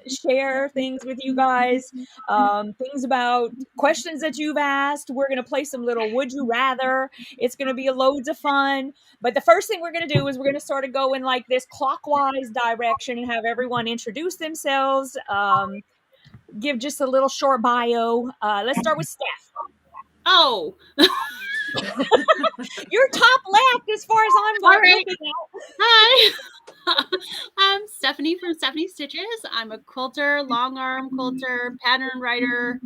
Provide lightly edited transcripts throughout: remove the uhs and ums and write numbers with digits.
share things with you guys, things about questions that you've asked. We're going to play some little Would You Rather. It's going to be loads of fun. But the first thing we're going to do is we're going to sort of go in like this clockwise direction and have everyone introduce themselves, give just a little short bio. Let's start with Steph. Oh, You're top left as far as I'm looking at. Hi. I'm Stephanie from Stephanie Stitches. I'm a quilter, long arm quilter, pattern writer,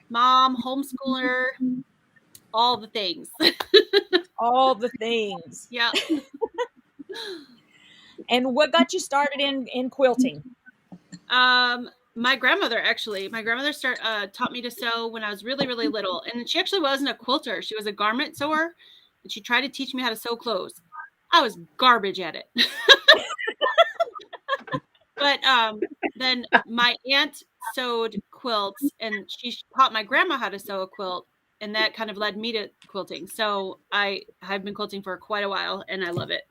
mom, homeschooler, all the things. All the things. Yeah. And what got you started in quilting? My grandmother taught me to sew when I was really, really little. And she actually wasn't a quilter. She was a garment sewer. And she tried to teach me how to sew clothes. I was garbage at it. But then my aunt sewed quilts, and she taught my grandma how to sew a quilt, and that kind of led me to quilting. So I have been quilting for quite a while, and I love it.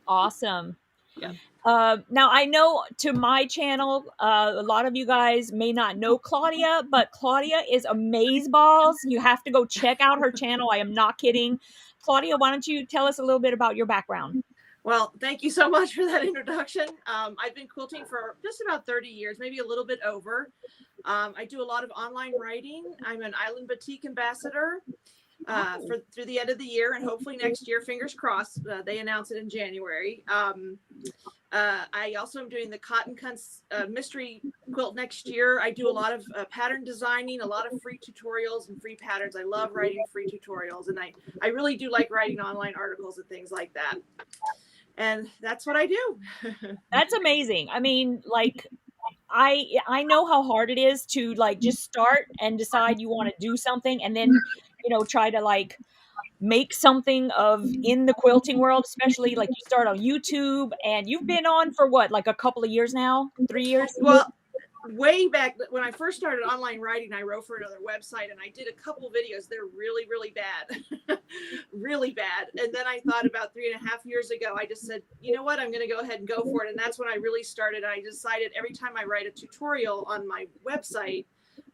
Awesome. Yeah. Now I know to my channel, a lot of you guys may not know Claudia, but Claudia is Amazeballs. You have to go check out her channel. I am not kidding. Claudia, why don't you tell us a little bit about your background? Well, thank you so much for that introduction. I've been quilting for just about 30 years, maybe a little bit over. I do a lot of online writing. I'm an Island Batik ambassador through the end of the year, and hopefully next year, fingers crossed, they announce it in January. I also am doing the Cotton Cunts mystery quilt next year. I do a lot of pattern designing, a lot of free tutorials and free patterns. I love writing free tutorials, and I really do like writing online articles and things like that. And that's what I do. That's amazing. I mean, like, I know how hard it is to like just start and decide you want to do something, and then, try to like make something of in the quilting world, especially like you start on YouTube, and you've been on for what, like a couple of years now, 3 years? Well, way back when I first started online writing, I wrote for another website, and I did a couple videos. They're really, really bad, really bad. And then I thought about 3.5 years ago, I just said, you know what, I'm going to go ahead and go for it. And that's when I really started. I decided every time I write a tutorial on my website,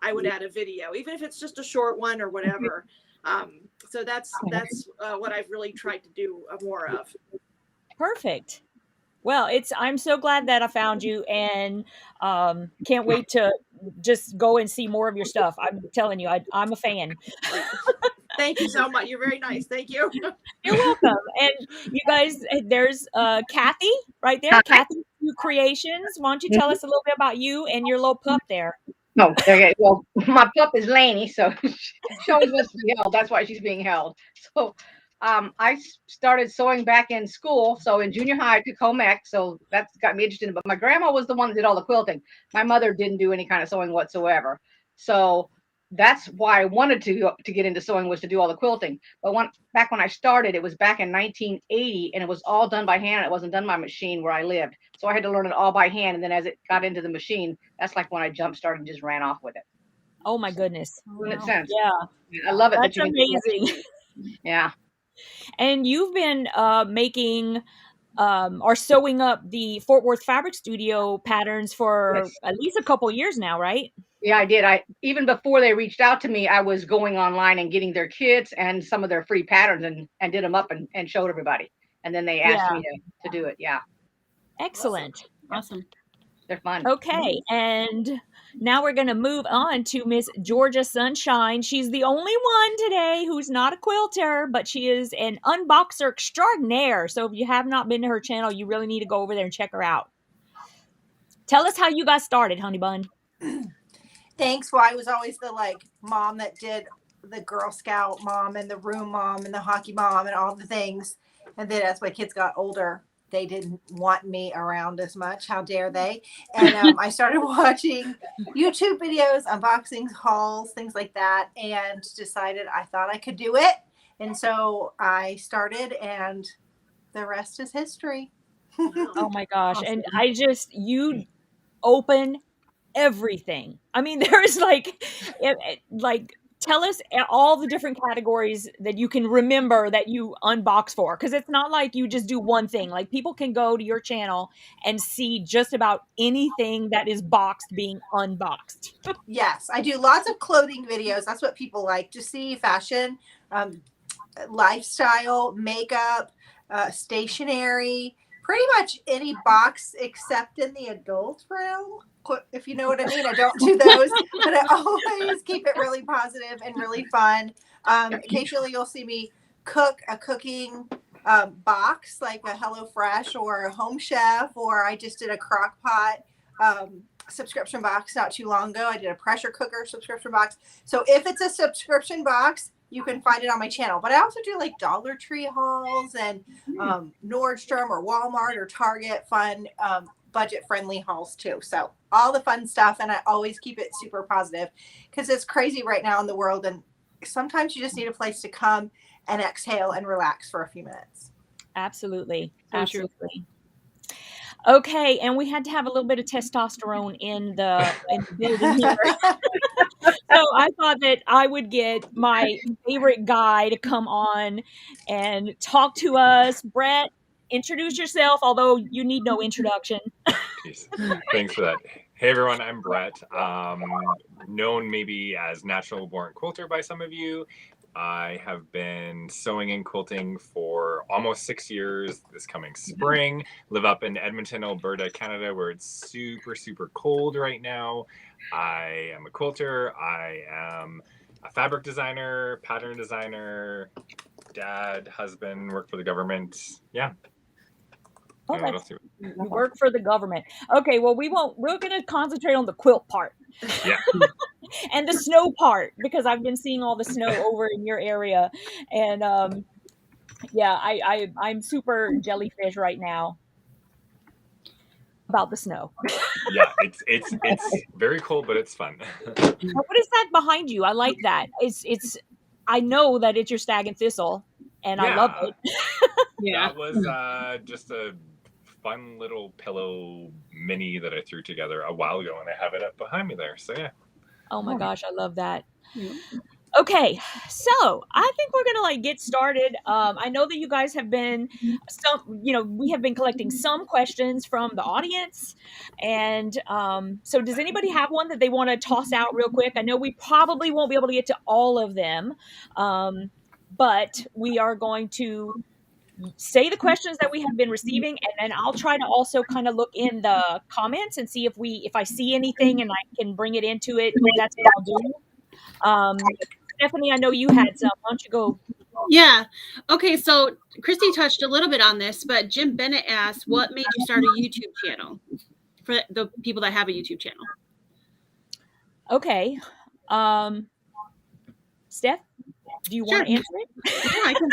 I would add a video, even if it's just a short one or whatever. So that's what I've really tried to do more of. Perfect. Well, I'm so glad that I found you, and can't wait to just go and see more of your stuff. I'm telling you, I'm a fan. Thank you so much. You're very nice. Thank you. You're welcome. And you guys, there's Kathy right there. Kathy Kreations. Why don't you tell us a little bit about you and your little pup there? Oh, okay. Well, my pup is Laney, so she always wants to be held. That's why she's being held. So I started sewing back in school. So in junior high, I took home ec, so that's got me interested. But my grandma was the one that did all the quilting. My mother didn't do any kind of sewing whatsoever. So that's why I wanted to get into sewing, was to do all the quilting. But back when I started, it was back in 1980, and it was all done by hand. It wasn't done by machine where I lived. So I had to learn it all by hand. And then as it got into the machine, that's like when I jump started and just ran off with it. Oh my goodness. Doesn't it sense? Yeah. I love it. That's amazing. Yeah. And you've been making or sewing up the Fort Worth Fabric Studio patterns for at least a couple years now, right? Yeah, I did. Even before they reached out to me, I was going online and getting their kits and some of their free patterns and did them up and showed everybody. And then they asked me to do it. Yeah. Excellent. Awesome. They're fun. Okay. And now we're going to move on to Miss Georgia Sunshine. She's the only one today who's not a quilter, but she is an unboxer extraordinaire. So if you have not been to her channel, you really need to go over there and check her out. Tell us how you got started, honey bun. Thanks. Well, I was always the mom that did the Girl Scout mom and the room mom and the hockey mom and all the things. And then as my kids got older, they didn't want me around as much. How dare they? And I started watching YouTube videos, unboxings, hauls, things like that, and decided I thought I could do it. And so I started, and the rest is history. Oh my gosh. And you open everything. I mean, there's like tell us all the different categories that you can remember that you unbox for, because it's not like you just do one thing. Like, people can go to your channel and see just about anything that is boxed being unboxed. Yes, I do lots of clothing videos. That's what people like to see: fashion, lifestyle, makeup, stationery, pretty much any box except in the adult realm, if you know what I mean. I don't do those, but I always keep it really positive and really fun. Occasionally you'll see me cook a cooking box, like a HelloFresh or a Home Chef, or I just did a crock pot subscription box not too long ago. I did a pressure cooker subscription box. So if it's a subscription box, you can find it on my channel. But I also do like Dollar Tree hauls and Nordstrom or Walmart or Target fun budget friendly hauls too. So all the fun stuff, and I always keep it super positive because it's crazy right now in the world, and sometimes you just need a place to come and exhale and relax for a few minutes. Absolutely. So Absolutely. Okay, and we had to have a little bit of testosterone in the building here. So I thought that I would get my favorite guy to come on and talk to us. Brett, introduce yourself, although you need no introduction. Jeez. Thanks for that. Hey everyone, I'm Brett. Known maybe as Natural Born Quilter by some of you. I have been sewing and quilting for almost 6 years this coming spring. Live up in Edmonton, Alberta, Canada, where it's super, super cold right now. I am a quilter. I am a fabric designer, pattern designer, dad, husband, work for the government. Yeah. Oh, you work for the government. Okay, well, we're going to concentrate on the quilt part. Yeah. And the snow part, because I've been seeing all the snow over in your area. And yeah, I'm super jellyfish right now about the snow. Yeah, it's very cold, but it's fun. What is that behind you? I like that. It's I know that it's your stag and thistle, and I love it. Yeah. That was just a fun little pillow mini that I threw together a while ago, and I have it up behind me there. So yeah. Oh my gosh, I love that. Yeah. Okay, so I think we're gonna get started. I know that you guys have been we have been collecting some questions from the audience, and so does anybody have one that they want to toss out real quick? I know we probably won't be able to get to all of them, but we are going to say the questions that we have been receiving, and then I'll try to also kind of look in the comments and see if I see anything and I can bring it into it. That's what I'll do. Stephanie, I know you had some. Why don't you go? Yeah. Okay. So Kristy touched a little bit on this, but Jim Bennett asked, what made you start a YouTube channel for the people that have a YouTube channel? Okay. Steph, do you want to answer it? Yeah, I can.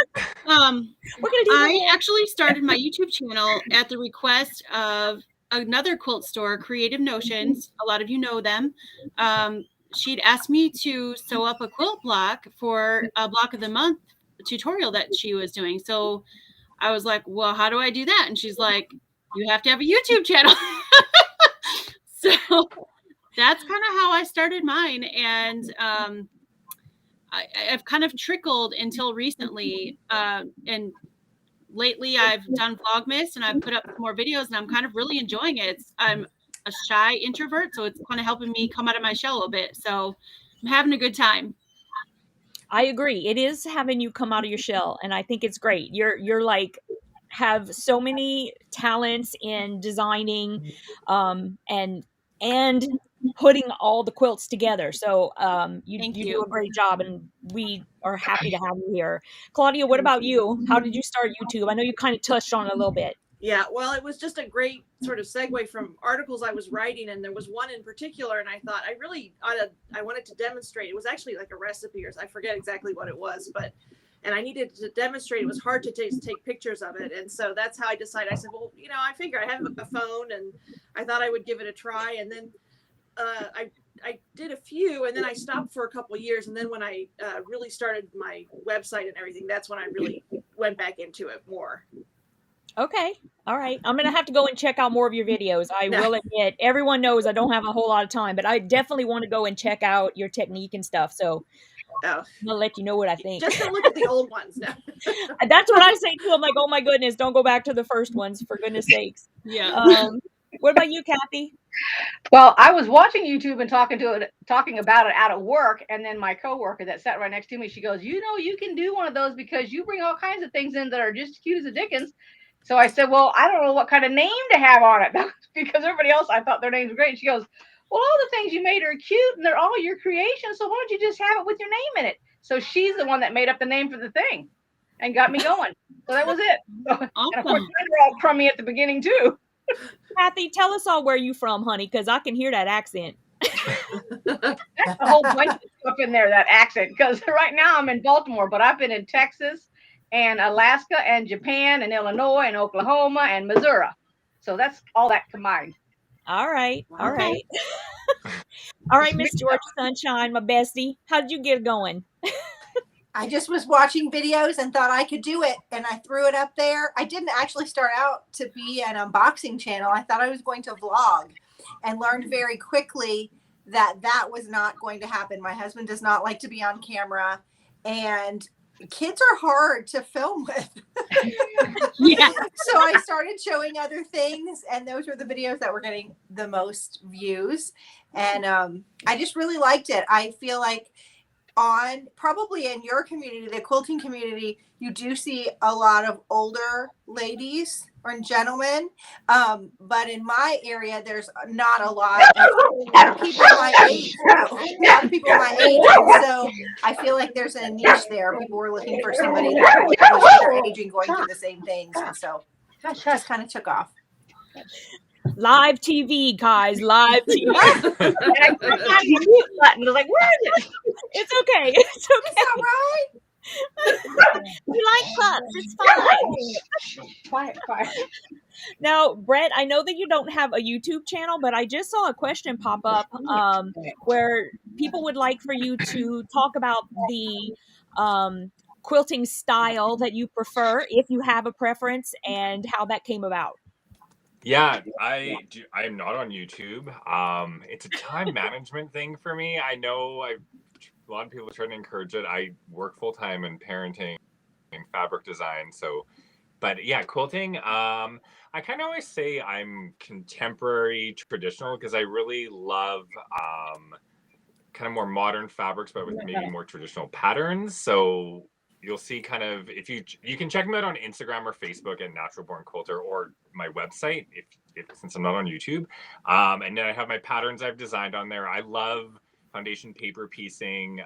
I actually started my YouTube channel at the request of another quilt store, Creative Notions. A lot of you know them. She'd asked me to sew up a quilt block for a block of the month tutorial that she was doing. So I was like, well, how do I do that? And she's like, you have to have a YouTube channel. So that's kind of how I started mine. And I've kind of trickled until recently. And lately I've done Vlogmas and I've put up more videos and I'm kind of really enjoying it. I'm a shy introvert, so it's kind of helping me come out of my shell a bit. So I'm having a good time. I agree. It is having you come out of your shell, and I think it's great. You're like have so many talents in designing and putting all the quilts together. So you do a great job, and we are happy to have you here. Claudia, what about you? How did you start YouTube? I know you kind of touched on it a little bit. Yeah, well, it was just a great sort of segue from articles I was writing, and there was one in particular, and I thought I wanted to demonstrate. It was actually like a recipe, or I forget exactly what it was, and I needed to demonstrate. It was hard to take pictures of it, and so that's how I decided. I said, well, I figure I have a phone, and I thought I would give it a try, and then I did a few, and then I stopped for a couple of years, and then when I really started my website and everything, that's when I really went back into it more. Okay. All right. I'm going to have to go and check out more of your videos. I will admit, everyone knows I don't have a whole lot of time, but I definitely want to go and check out your technique and stuff. So Oh, I'm gonna let you know what I think. just don't look at the old ones now. That's what I say too. I'm like, oh my goodness, don't go back to the first ones, for goodness sakes. Yeah. What about you, Kathy? Well, I was watching YouTube and talking about it out of work, and then my coworker that sat right next to me, she goes, "You know, you can do one of those because you bring all kinds of things in that are just cute as the dickens." So I said, "Well, I don't know what kind of name to have on it," because everybody else, I thought their names were great. And she goes, "Well, all the things you made are cute, and they're all your creations. So why don't you just have it with your name in it?" So she's the one that made up the name for the thing, and got me going. So that was it. So, and of course, Awesome. mine were all crummy at the beginning too. Kathy, tell us all where you from, honey, because I can hear that accent. A whole bunch of stuff in there, that accent, because right now I'm in Baltimore, but I've been in Texas and Alaska and Japan and Illinois and Oklahoma and Missouri. So that's all that combined. All right. All Wow. right. All right, Miss Georgia Sunshine, my bestie. How did you get going? I just was watching videos and thought I could do it, and I threw it up there. I didn't actually start out to be an unboxing channel. I thought I was going to vlog, and learned very quickly that that was not going to happen. My husband does not like to be on camera, and kids are hard to film with. Yeah. So I started showing other things, and those were the videos that were getting the most views. And I just really liked it. I feel like on probably in your community, the quilting community, you do see a lot of older ladies or gentlemen. But in my area, there's not a lot of people my age. A lot of people my age. And so I feel like there's a niche there. People were looking for somebody that was their age and going through the same things. And so it just kind of took off. Live TV, guys. Live TV. And I pressed the mute button. I was like, where is it? It's okay. It's okay. Is that right? You like pups. It's fine. Quiet, quiet. Now, Brett, I know that you don't have a YouTube channel, but I just saw a question pop up where people would like for you to talk about the quilting style that you prefer, if you have a preference, and how that came about. Yeah, I am not on YouTube. It's a time management thing for me. I know a lot of people are trying to encourage it. I work full time in parenting and fabric design, so. But yeah, quilting. I kind of always say I'm contemporary traditional because I really love kind of more modern fabrics, but with maybe more traditional patterns. So you'll see kind of, if you can check me out on Instagram or Facebook at Natural Born Quilter, or my website if since I'm not on YouTube. And then I have my patterns I've designed on there. I love foundation paper piecing,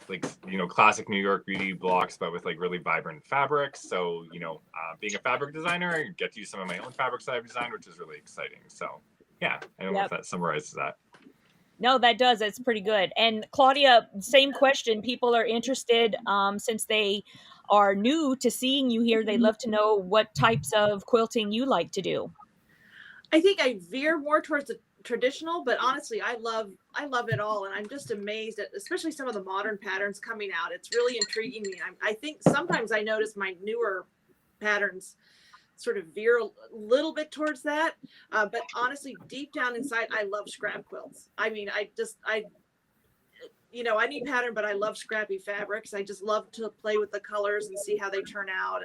like, you know, classic New York beauty blocks, but with like really vibrant fabrics. So, you know, being a fabric designer, I get to use some of my own fabrics that I've designed, which is really exciting. So yeah, I don't know if that summarizes that. No, that does. That's pretty good. And Claudia, same question. People are interested, since they are new to seeing you here. They'd love to know what types of quilting you like to do. I think I veer more towards the traditional, but honestly, I love it all, and I'm just amazed at especially some of the modern patterns coming out. It's really intriguing me. I think sometimes I notice my newer patterns sort of veer a little bit towards that, but honestly, deep down inside, I love scrap quilts. I mean, I need pattern, but I love scrappy fabrics. I just love to play with the colors and see how they turn out.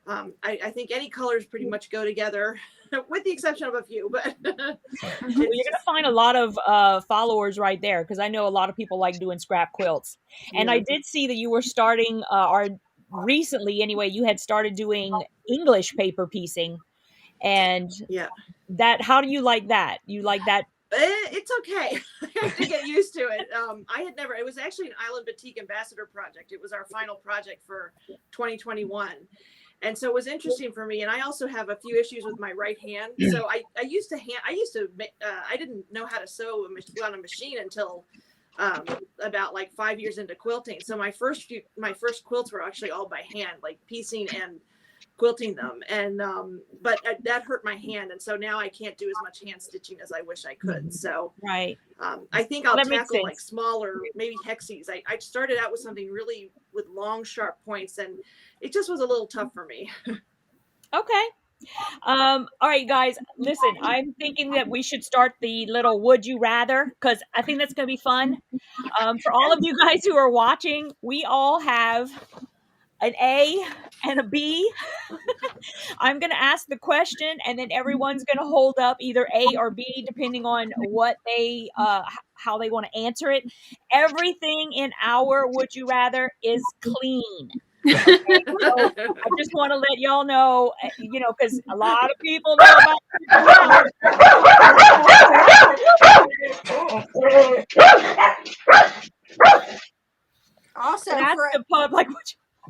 And I think any colors pretty much go together, with the exception of a few. But well, you're going to find a lot of followers right there, because I know a lot of people like doing scrap quilts. And I did see that you were starting, or recently anyway, you had started doing English paper piecing. And that, how do you like that? You like that? It's okay. I have to get used to it. It was actually an Island Batik Ambassador project. It was our final project for 2021. And so it was interesting for me. And I also have a few issues with my right hand. So I didn't know how to sew on a machine until about like 5 years into quilting. So my first quilts were actually all by hand, like piecing and quilting them. And but that hurt my hand, and so now I can't do as much hand stitching as I wish I could. So right, I think I'll tackle like smaller, maybe hexes. I started out with something really with long sharp points, and it just was a little tough for me. Okay, All right, guys, listen, I'm thinking that we should start the little would you rather, because I think that's going to be fun. For all of you guys who are watching, we all have an A and a B. I'm going to ask the question, and then everyone's going to hold up either A or B, depending on what they, how they want to answer it. Everything in our would you rather is clean. Okay, so I just want to let y'all know, because a lot of people know about Also, that's for the pub. Like,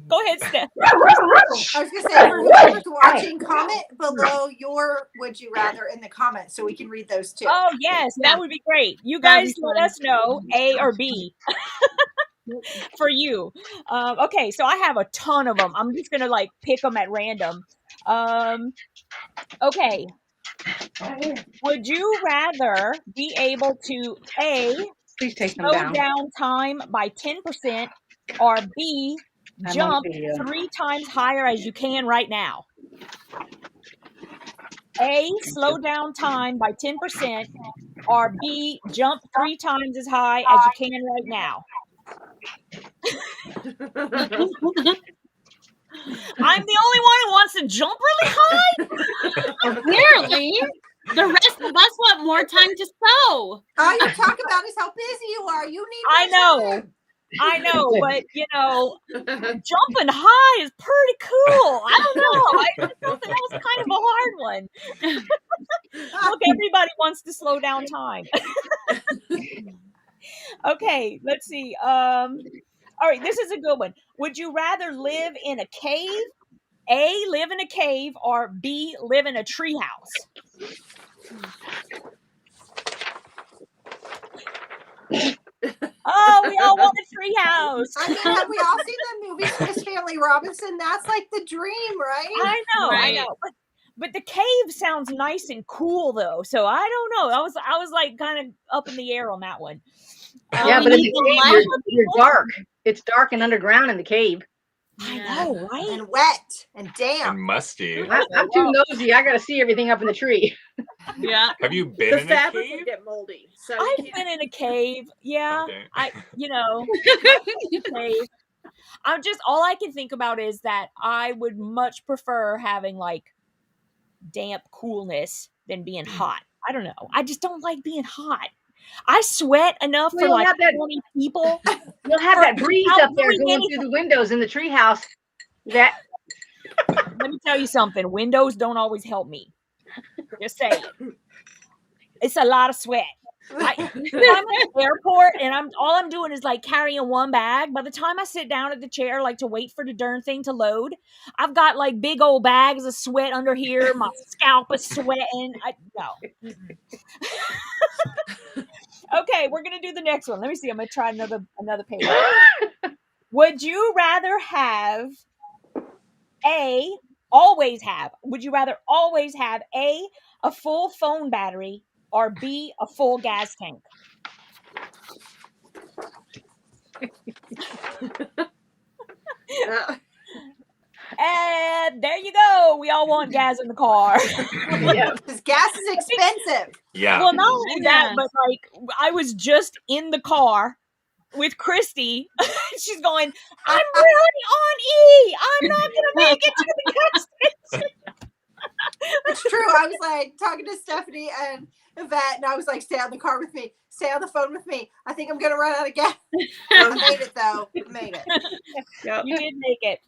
go ahead, Steph. I was gonna say for whoever's watching, comment below your would you rather in the comments so we can read those too. Oh yes, Yeah. that would be great. You That'd guys be let fun. us know A or B for you. Okay, so I have a ton of them. I'm just gonna like pick them at random. Okay. Would you rather be able to A, Please take them slow down. down time by 10%, or B, I'm on jump video. 3 times higher as you can right now? A, slow down time by 10%, or B, jump 3 times as high as you can right now. I'm the only one who wants to jump really high? Clearly, the rest of us want more time to sew. All you talk about is how busy you are. You need I more know. time. I know, but jumping high is pretty cool. I don't know. I thought that was kind of a hard one. Look, everybody wants to slow down time. Okay, let's see. All right, this is a good one. Would you rather live in a cave? A, live in a cave, or B, live in a treehouse? Oh, we all want a treehouse. I mean, have we all seen the movie Swiss Family Robinson? That's like the dream, right? I know, Right. I know. But the cave sounds nice and cool though. So I don't know. I was like kind of up in the air on that one. Yeah, we but in need the the cave, light. you're dark. It's dark and underground in the cave. I know, right? And wet and And damp. musty. I'm too nosy. I got to see everything up in the tree. Yeah. Have you been The in a fabric cave? will get moldy. So I've you can't. been in a cave. Yeah. Okay. Cave. I'm just, all I can think about is that I would much prefer having like damp coolness than being hot. I don't know. I just don't like being hot. I sweat enough for We'll like have that- 20 people. You'll have that breeze without up there doing going anything. through the windows in the treehouse. That Let me tell you something. Windows don't always help me. Just saying. It's a lot of sweat. If I'm at the airport and all I'm doing is like carrying one bag. By the time I sit down at the chair, like to wait for the darn thing to load, I've got like big old bags of sweat under here. My scalp is sweating. No. Okay, we're gonna do the next one. Let me see. I'm gonna try another page. Would you rather have would you rather always have a full phone battery, or B, a full gas tank? And there you go. We all want gas in the car. yeah. Because gas is expensive. Yeah. Well, not only that, Yeah. but like I was just in the car with Kristy. She's going, I'm really on E. I'm not gonna make it to the gas station. It's true. I was like talking to Stephanie and Yvette, and I was like, stay on the car with me. Stay on the phone with me. I think I'm going to run out of gas. I made it, though. I made it. Yep. You did make it.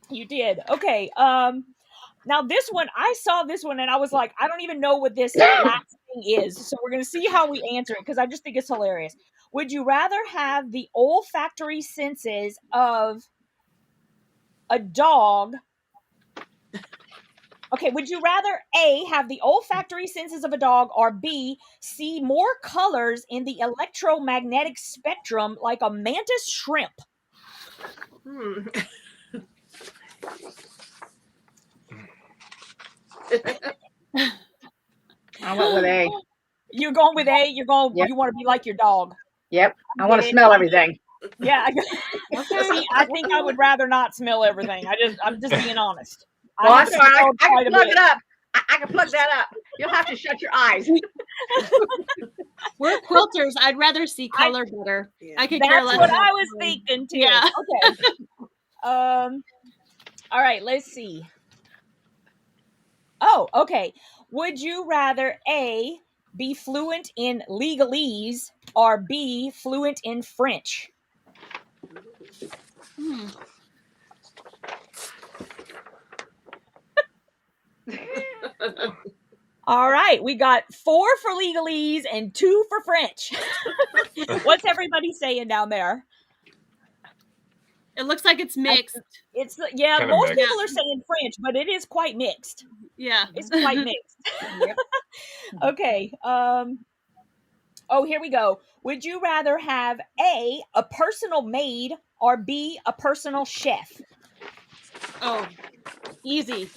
You did. Okay. Now this one, I saw this one and I was like, I don't even know what this last thing is. So we're going to see how we answer it because I just think it's hilarious. Would you rather have the olfactory senses of a dog? Okay, would you rather A, have the olfactory senses of a dog, or B, see more colors in the electromagnetic spectrum like a mantis shrimp? I went with A. You're going with A? Yep. You want to be like your dog? Yep. I want to smell everything. Yeah. See, I think I would rather not smell everything. I'm just being honest. Well, have that's all right. spelled I quite can a plug bit. it up. I can plug that up. You'll have to shut your eyes. We're quilters. I'd rather see color better. I could care That's less. what about I was color. thinking too. Yeah. Okay. All right, let's see. Oh, okay. Would you rather A, be fluent in legalese, or B, fluent in French? All right, we got 4 for legalese and 2 for French. What's everybody saying down there? It looks like it's mixed. It's most mixed. people are saying French, but it is quite mixed. Yeah. It's quite mixed. Yep. Okay. Oh, here we go. Would you rather have A, a personal maid, or B, a personal chef? Oh, easy.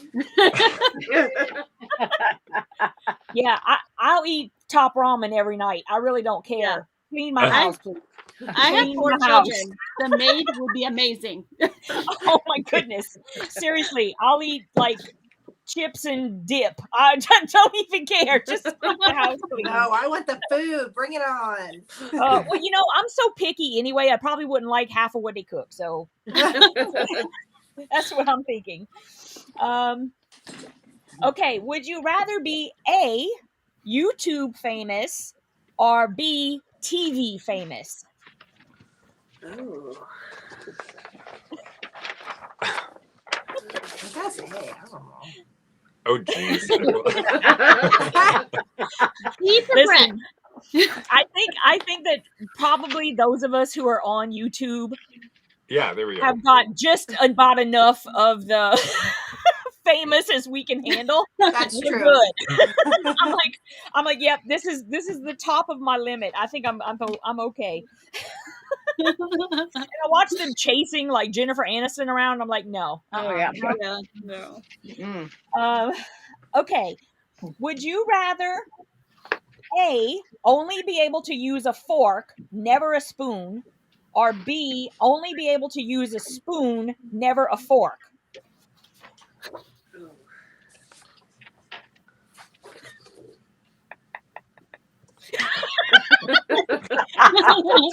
Yeah, I'll eat top ramen every night. I really don't care. Yeah. Clean my house, please. I have Clean 4 my house. children. The maid would be amazing. Oh my goodness. Seriously, I'll eat like chips and dip. I don't even care. Just keep the house clean. No, I want the food. Bring it on. Well, I'm so picky anyway. I probably wouldn't like half of what they cook. So that's what I'm thinking. Okay. Would you rather be A, YouTube famous, or B, TV famous? Ooh. That's A. I don't know. Oh, geez. Listen, I think that probably those of us who are on YouTube Yeah, there we go. have got just about enough of the famous as we can handle. That's We're true. good. I'm like, yep, this is the top of my limit. I think I'm okay. And I watch them chasing like Jennifer Aniston around. I'm like, no. Oh, yeah. No. Okay. Would you rather A, only be able to use a fork, never a spoon, or B, only be able to use a spoon, never a fork?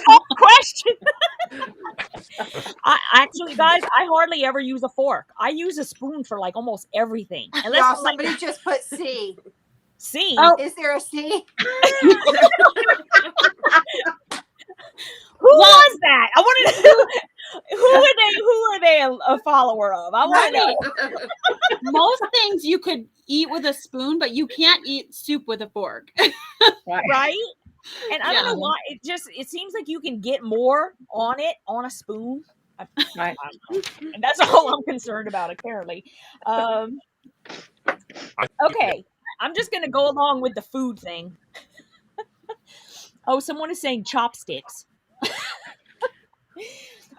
Tough question. Actually, guys, I hardly ever use a fork. I use a spoon for like almost everything. Unless Y'all, I'm like, somebody just put C. C. Is there a C? Who was that? I want to know who are they a follower of? I want to know. Most things you could eat with a spoon, but you can't eat soup with a fork. Right? And I don't know why. It seems like you can get more on it on a spoon. Right. And that's all I'm concerned about, apparently. Okay. I'm just going to go along with the food thing. Oh, someone is saying chopsticks.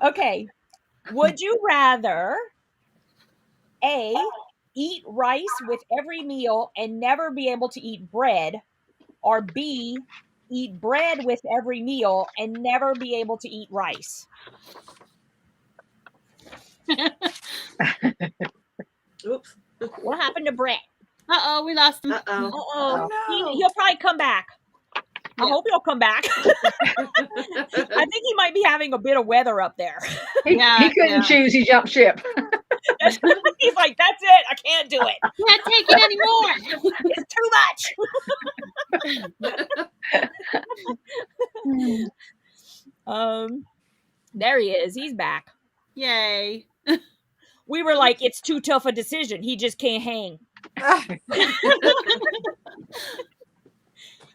Okay. Would you rather A, eat rice with every meal and never be able to eat bread, or B, eat bread with every meal and never be able to eat rice? Oops. What happened to Brett? Uh-oh, we lost him. Uh-oh. no. He'll probably come back. I hope he'll come back. I think he might be having a bit of weather up there. He couldn't choose. He jumped ship. He's like, that's it. I can't do it. Can't take it anymore. It's too much. There he is. He's back. Yay. We were like, it's too tough a decision. He just can't hang.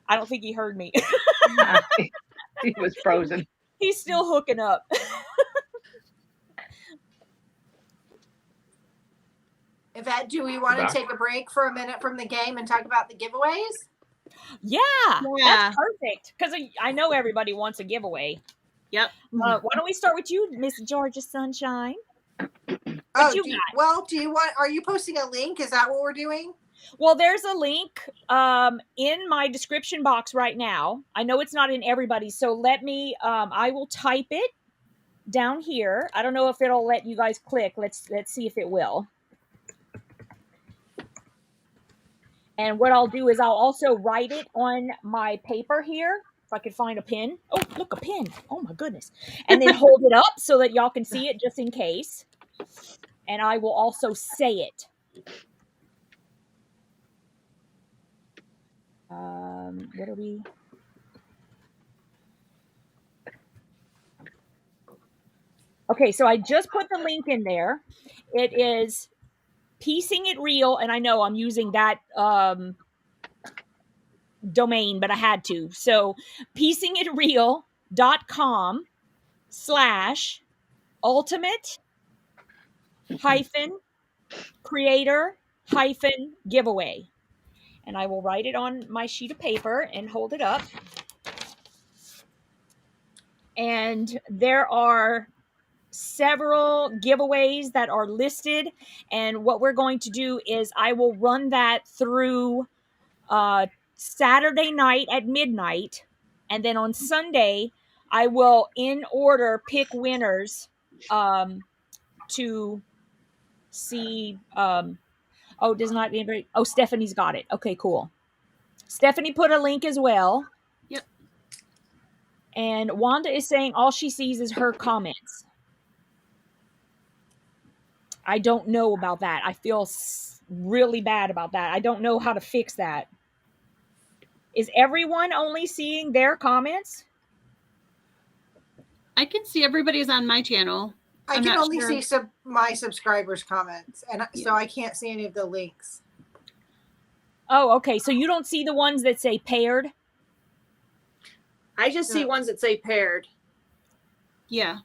I don't think he heard me. He was frozen. He's still hooking up. Yvette, do we want to take a break for a minute from the game and talk about the giveaways? Yeah. That's perfect. Because I know everybody wants a giveaway. Yep. Why don't we start with you, Miss Georgia Sunshine? Are you posting a link? Is that what we're doing? Well, there's a link in my description box right now. I know it's not in everybody's, so let me, I will type it down here. I don't know if it'll let you guys click. Let's see if it will. And what I'll do is I'll also write it on my paper here. If I could find a pen. Oh, look, a pen. Oh my goodness. And then hold it up so that y'all can see it just in case. And I will also say it. What are we? Okay, so I just put the link in there. It is Piecing It Real, and I know I'm using that domain, but I had to. So piecingitreal.com/ultimate creator giveaway. And I will write it on my sheet of paper and hold it up. And there are several giveaways that are listed. And what we're going to do is I will run that through Saturday night at midnight. And then on Sunday, I will in order pick winners to see. Does not anybody? Oh, Stephanie's got it. Okay, cool. Stephanie put a link as well. Yep. And Wanda is saying all she sees is her comments. I don't know about that. I feel really bad about that. I don't know how to fix that. Is everyone only seeing their comments? I can see everybody's on my channel. I can only see my subscribers' comments, and so I can't see any of the links. Oh, okay. So you don't see the ones that say paired? I just see ones that say paired. Yeah.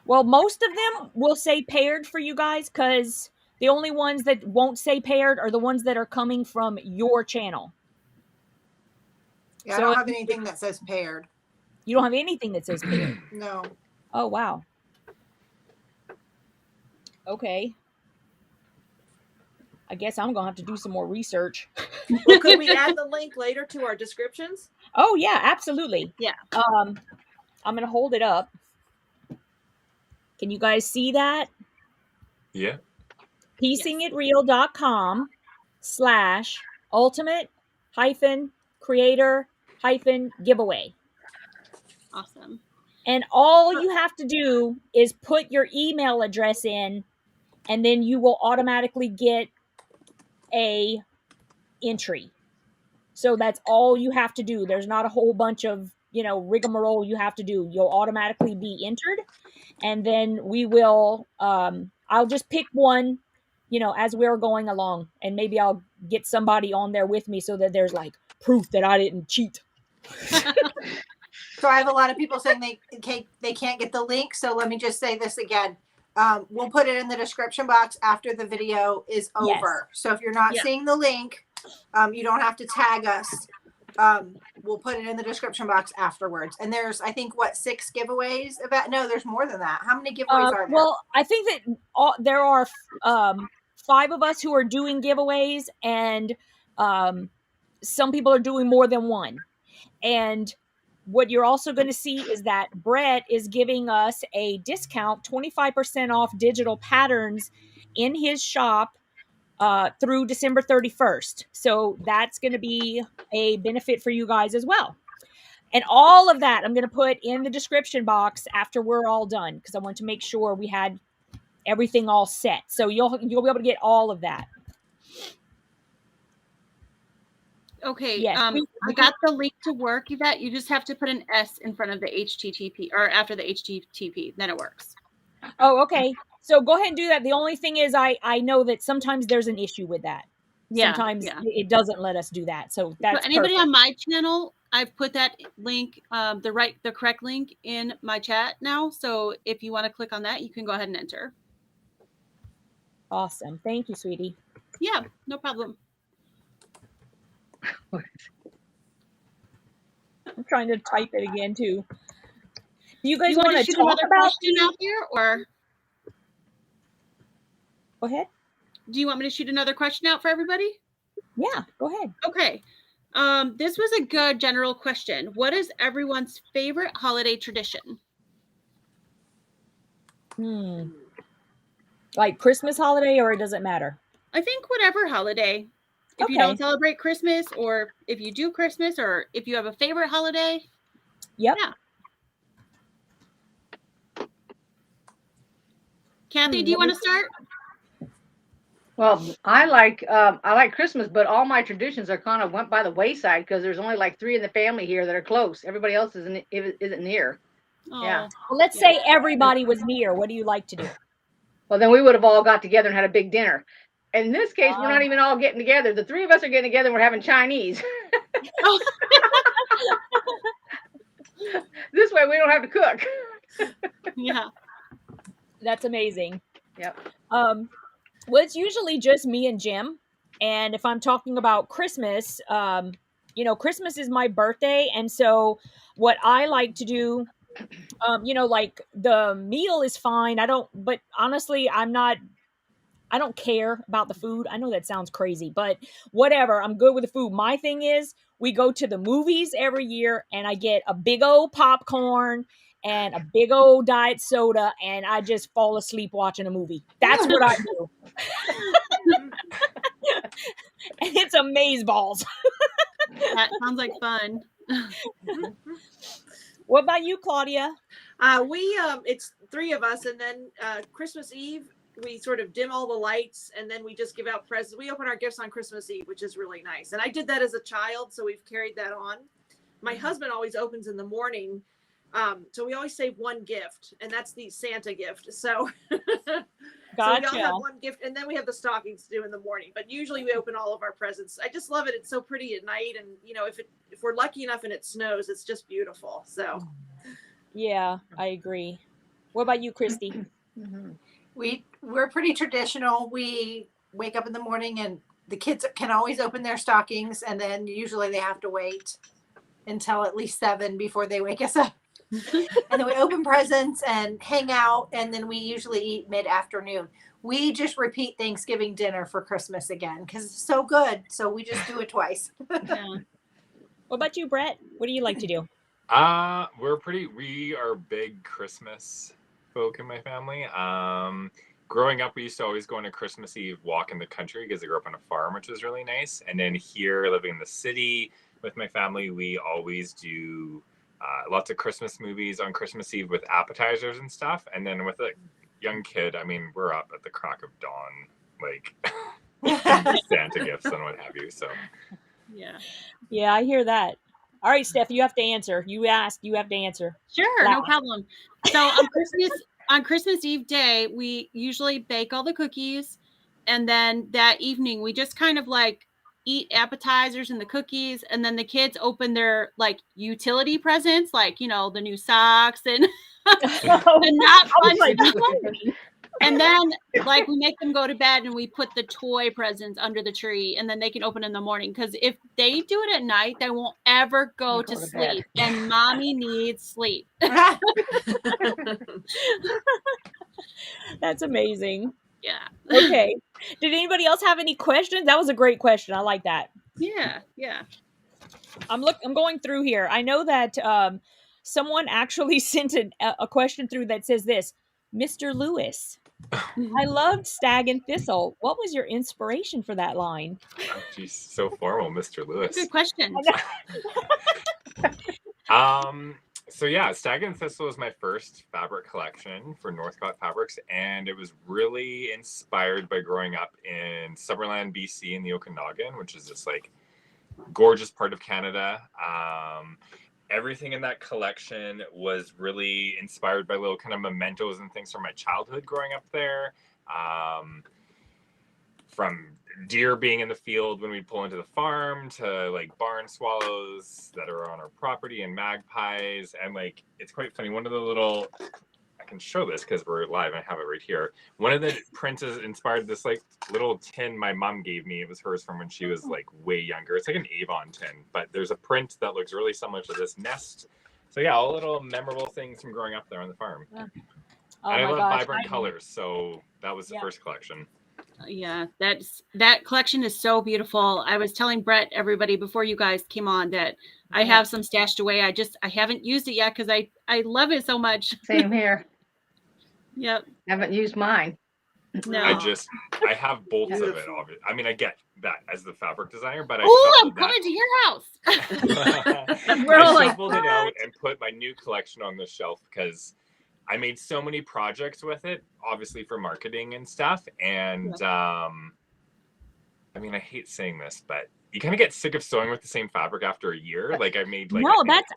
Well, most of them will say paired for you guys because the only ones that won't say paired are the ones that are coming from your channel. Yeah, so I don't have anything that says paired. You don't have anything that says paired? No. Oh, wow. Okay. I guess I'm going to have to do some more research. Well, could we add the link later to our descriptions? Oh, yeah, absolutely. Yeah. I'm going to hold it up. Can you guys see that? Yeah. piecingitreal.com/ultimate-creator-giveaway. Awesome. And all you have to do is put your email address in, and then you will automatically get a entry. So that's all you have to do. There's not a whole bunch of, rigmarole you have to do. You'll automatically be entered. And then we will, I'll just pick one, as we're going along. And maybe I'll get somebody on there with me so that there's like proof that I didn't cheat. So I have a lot of people saying they can't get the link. So let me just say this again. We'll put it in the description box after the video is over. Yes. So if you're not seeing the link, you don't have to tag us. We'll put it in the description box afterwards. And there's, I think, 6 giveaways? No, there's more than that. How many giveaways are there? Well, I think that there are 5 of us who are doing giveaways, and some people are doing more than one. And what you're also going to see is that Brett is giving us a discount, 25% off digital patterns in his shop through December 31st. So that's going to be a benefit for you guys as well. And all of that I'm going to put in the description box after we're all done, because I want to make sure we had everything all set. So you'll be able to get all of that. Okay. Yes. I got the link to work, Yvette. You just have to put an S in front of the HTTP or after the HTTP. Then it works. Oh, okay. So go ahead and do that. The only thing is I know that sometimes there's an issue with that. Yeah. Sometimes it doesn't let us do that. So that's anybody perfect. On my channel, I've put that link, the correct link in my chat now. So if you want to click on that, you can go ahead and enter. Awesome. Thank you, sweetie. Yeah, no problem. I'm trying to type it again too. Do you guys want to shoot talk another about question out here, or go ahead? Do you want me to shoot another question out for everybody? Yeah, go ahead. Okay. This was a good general question. What is everyone's favorite holiday tradition? Like Christmas holiday, or it doesn't matter? I think whatever holiday. If you Okay. don't celebrate Christmas, or if you do Christmas, or if you have a favorite holiday. Yep. Yeah. Kathy, do you want to start? Well, I like Christmas, but all my traditions are kind of went by the wayside because there's only like 3 in the family here that are close. Everybody else isn't near. Oh, Yeah. Well, let's say everybody was near. What do you like to do? Well, then we would have all got together and had a big dinner. In this case, we're not even all getting together. The 3 of us are getting together and we're having Chinese. This way we don't have to cook. Yeah. That's amazing. Yep. Well, it's usually just me and Jim. And if I'm talking about Christmas, Christmas is my birthday. And so what I like to do, like the meal is fine. But honestly, I don't care about the food. I know that sounds crazy, but whatever. I'm good with the food. My thing is we go to the movies every year and I get a big old popcorn and a big old diet soda and I just fall asleep watching a movie. That's what I do. And it's Amazeballs. That sounds like fun. What about you, Claudia? It's 3 of us, and then Christmas Eve we sort of dim all the lights, and then we just give out presents. We open our gifts on Christmas Eve, which is really nice. And I did that as a child, so we've carried that on. My husband always opens in the morning, so we always save 1 gift, and that's the Santa gift. So, Gotcha. So we all have 1 gift, and then we have the stockings to do in the morning. But usually we open all of our presents. I just love it. It's so pretty at night, and if we're lucky enough and it snows, it's just beautiful. So. Yeah, I agree. What about you, Kristy? We're pretty traditional. We wake up in the morning and the kids can always open their stockings, and then usually they have to wait until at least 7 before they wake us up. And then we open presents and hang out, and then we usually eat mid-afternoon. We just repeat Thanksgiving dinner for Christmas again because it's so good. So we just do it twice. Yeah. What about you, Brett? What do you like to do? We are big Christmas folk in my family. Growing up, we used to always go on a Christmas Eve walk in the country because I grew up on a farm, which was really nice. And then here, living in the city with my family, we always do lots of Christmas movies on Christmas Eve with appetizers and stuff. And then with a young kid, I mean, we're up at the crack of dawn, like Santa gifts and what have you. So, yeah, I hear that. All right, Steph, you have to answer. You asked, you have to answer. Sure, no problem. So on Christmas Eve day, we usually bake all the cookies, and then that evening we just kind of like eat appetizers and the cookies, and then the kids open their like utility presents, like the new socks and and not fun stuff. And then like we make them go to bed and we put the toy presents under the tree, and then they can open in the morning, because if they do it at night, they won't ever go to sleep, and mommy needs sleep. That's amazing. Yeah. Okay. Did anybody else have any questions? That was a great question. I like that. Yeah. I'm going through here. I know that someone actually sent a question through that says this: Mr. Lewis, I loved Stag and Thistle. What was your inspiration for that line? Oh, geez, so formal, Mr. Lewis. Good question. So yeah, Stag and Thistle was my first fabric collection for Northcott Fabrics, and it was really inspired by growing up in Summerland, BC, in the Okanagan, which is this like gorgeous part of Canada. Everything in that collection was really inspired by little kind of mementos and things from my childhood growing up there. From deer being in the field when we pull into the farm, to like barn swallows that are on our property, and magpies. And like, it's quite funny. One of the little, I can show this because we're live and I have it right here. One of the prints is inspired this like little tin my mom gave me. It was hers from when she was like way younger. It's like an Avon tin, but there's a print that looks really similar to this nest. So yeah, all little memorable things from growing up there on the farm. Oh, and I love vibrant colors, so that was the first collection. Yeah, that collection is so beautiful. I was telling Brett, everybody, before you guys came on, that I have some stashed away. I haven't used it yet because I love it so much. Same here. Yep. Haven't used mine. No. I have bolts of it. Obviously. I mean, I get that as the fabric designer, but I'm coming to your house. We're all I like, shuffled it out and put my new collection on the shelf because I made so many projects with it, obviously for marketing and stuff. And I mean, I hate saying this, but you kind of get sick of sewing with the same fabric after a year. Like I made like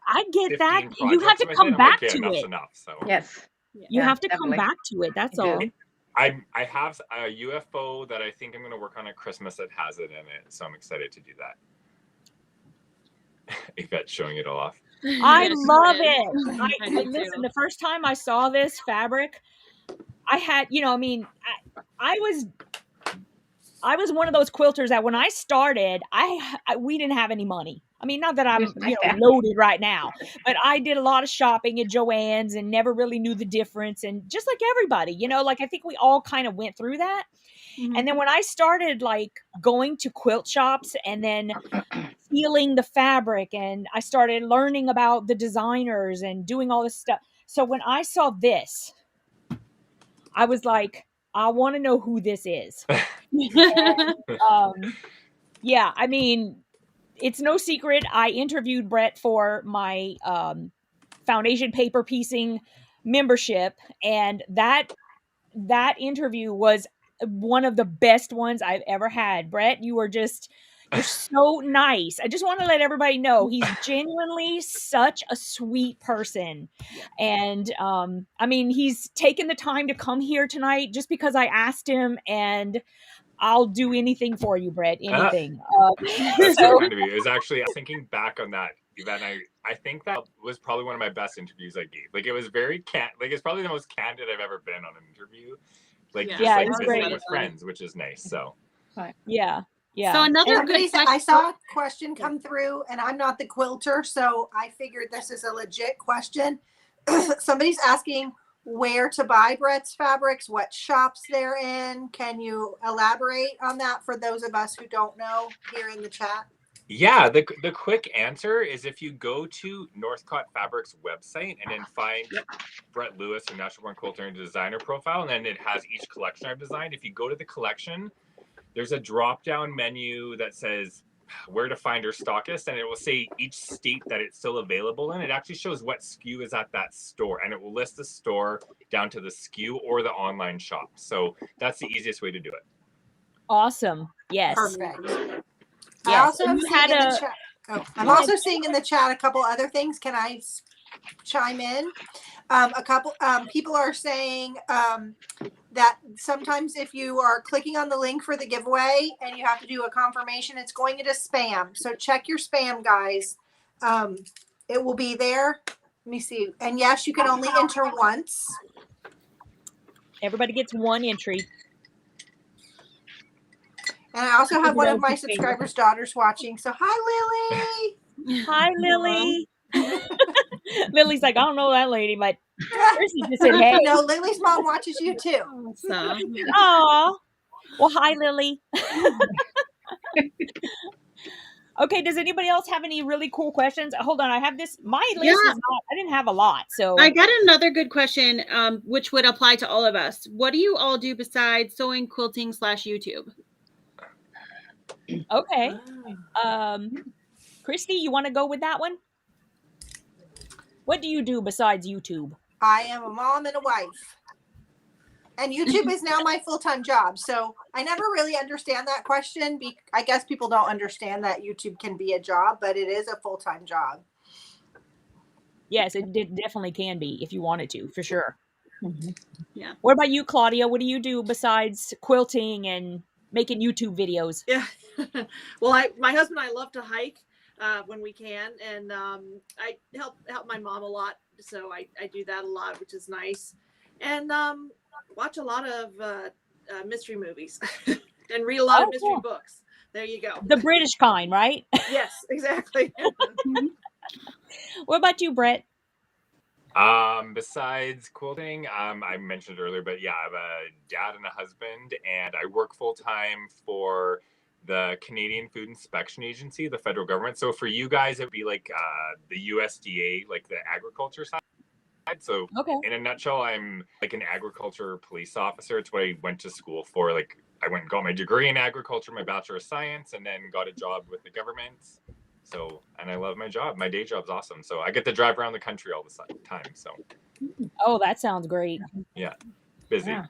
I get that. 15 You have to projects come with it. back I'm like, to enough's it. enough. So Yes. You have to come back to it. That's all. I have a UFO that I think I'm going to work on at Christmas that has it in it. So I'm excited to do that. Yvette showing it all off. I love it. Listen, the first time I saw this fabric, I had, I mean, I was one of those quilters that when I started, we didn't have any money. I mean, not that I'm loaded right now, but I did a lot of shopping at Joann's and never really knew the difference. And just like everybody, like I think we all kind of went through that. Mm-hmm. And then when I started like going to quilt shops and then feeling the fabric, and I started learning about the designers and doing all this stuff. So when I saw this, I was like, I want to know who this is. And, yeah, I mean, it's no secret. I interviewed Brett for my foundation paper piecing membership, and that interview was one of the best ones I've ever had. Brett, you're so nice. I just want to let everybody know he's genuinely such a sweet person. And I mean, he's taken the time to come here tonight just because I asked him, and I'll do anything for you, Brett. Anything. That's so kind of you. It was actually, I was thinking back on that event. I think that was probably one of my best interviews I gave. Like it was very it's probably the most candid I've ever been on an interview. Like just like visiting with friends, which is nice. So yeah. So another good question. I saw a question come through, and I'm not the quilter, so I figured this is a legit question. Somebody's asking where to buy Brett's fabrics, what shops they're in. Can you elaborate on that for those of us who don't know here in the chat? Yeah, the quick answer is if you go to Northcott Fabrics website and then find Brett Lewis, your Natural Born Quilter and Designer profile, and then it has each collection I've designed. If you go to the collection, there's a drop-down menu that says where to find our stockist, and it will say each state that it's still available in. It actually shows what SKU is at that store, and it will list the store down to the SKU or the online shop. So that's the easiest way to do it. Awesome. Yes. Perfect. Yes. I also am seeing in the chat. I'm also seeing in the chat a couple other things. Can I chime in? A couple people are saying that sometimes if you are clicking on the link for the giveaway and you have to do a confirmation, it's going into spam. So check your spam, guys. It will be there. Let me see. And yes, you can only enter once. Everybody gets one entry. And I also have one of my subscribers' daughters watching. So hi, Lily. Hi, Lily. Lily's like, I don't know that lady, but Kristy just said, hey. No, Lily's mom watches you too. Aw. Well, hi, Lily. Okay, does anybody else have any really cool questions? Hold on, I have this. My list is not, I didn't have a lot. So I got another good question, which would apply to all of us. What do you all do besides sewing, quilting / YouTube? Okay. Kristy, you want to go with that one? What do you do besides YouTube? I am a mom and a wife. And YouTube is now my full-time job. So I never really understand that question. I guess people don't understand that YouTube can be a job, but it is a full-time job. Yes, it definitely can be if you wanted to, for sure. Mm-hmm. Yeah. What about you, Claudia? What do you do besides quilting and making YouTube videos? Yeah. Well, my husband and I love to hike when we can, and I help my mom a lot, so I do that a lot, which is nice, and watch a lot of mystery movies and read a lot of mystery books. There you go. The British kind, right? Yes, exactly. What about you, Brett? Besides quilting, I mentioned earlier, but yeah, I'm a dad and a husband, and I work full time for the Canadian Food Inspection Agency, the federal government. So for you guys, it'd be like the USDA, like the agriculture side. So Okay. in a nutshell, I'm like an agriculture police officer. It's what I went to school for. Like I went and got my degree in agriculture, my Bachelor of Science, and then got a job with the government. So, and I love my job. My day job's awesome. So I get to drive around the country all the time. So Oh, that sounds great. yeah, busy. Yeah.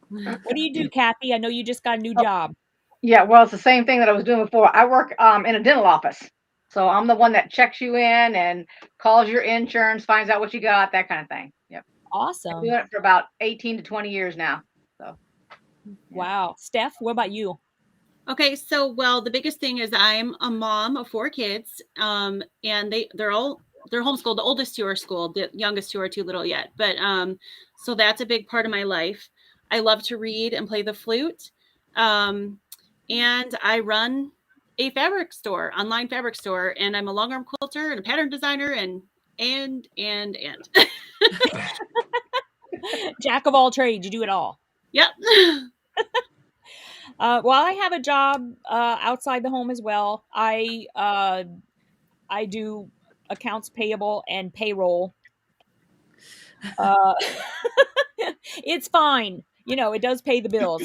What do you do, Kathy? I know you just got a new Oh, job. yeah, well, it's the same thing that I was doing before. I work in a dental office. So I'm the one that checks you in and calls your insurance, finds out what you got, that kind of thing. Yep. I've Awesome. been doing it for about 18 to 20 years now. So yeah. Wow. Steph, what about you? Okay, so well, the biggest thing is I'm a mom of 4 kids, and they're homeschooled. The oldest 2 are schooled, the youngest 2 are too little yet. But so that's a big part of my life. I love to read and play the flute, and I run a fabric store, online fabric store, and I'm a long arm quilter and a pattern designer and. Jack of all trades, you do it all. Yep. Well, I have a job outside the home as well. I do accounts payable and payroll. It's fine. You know, it does pay the bills.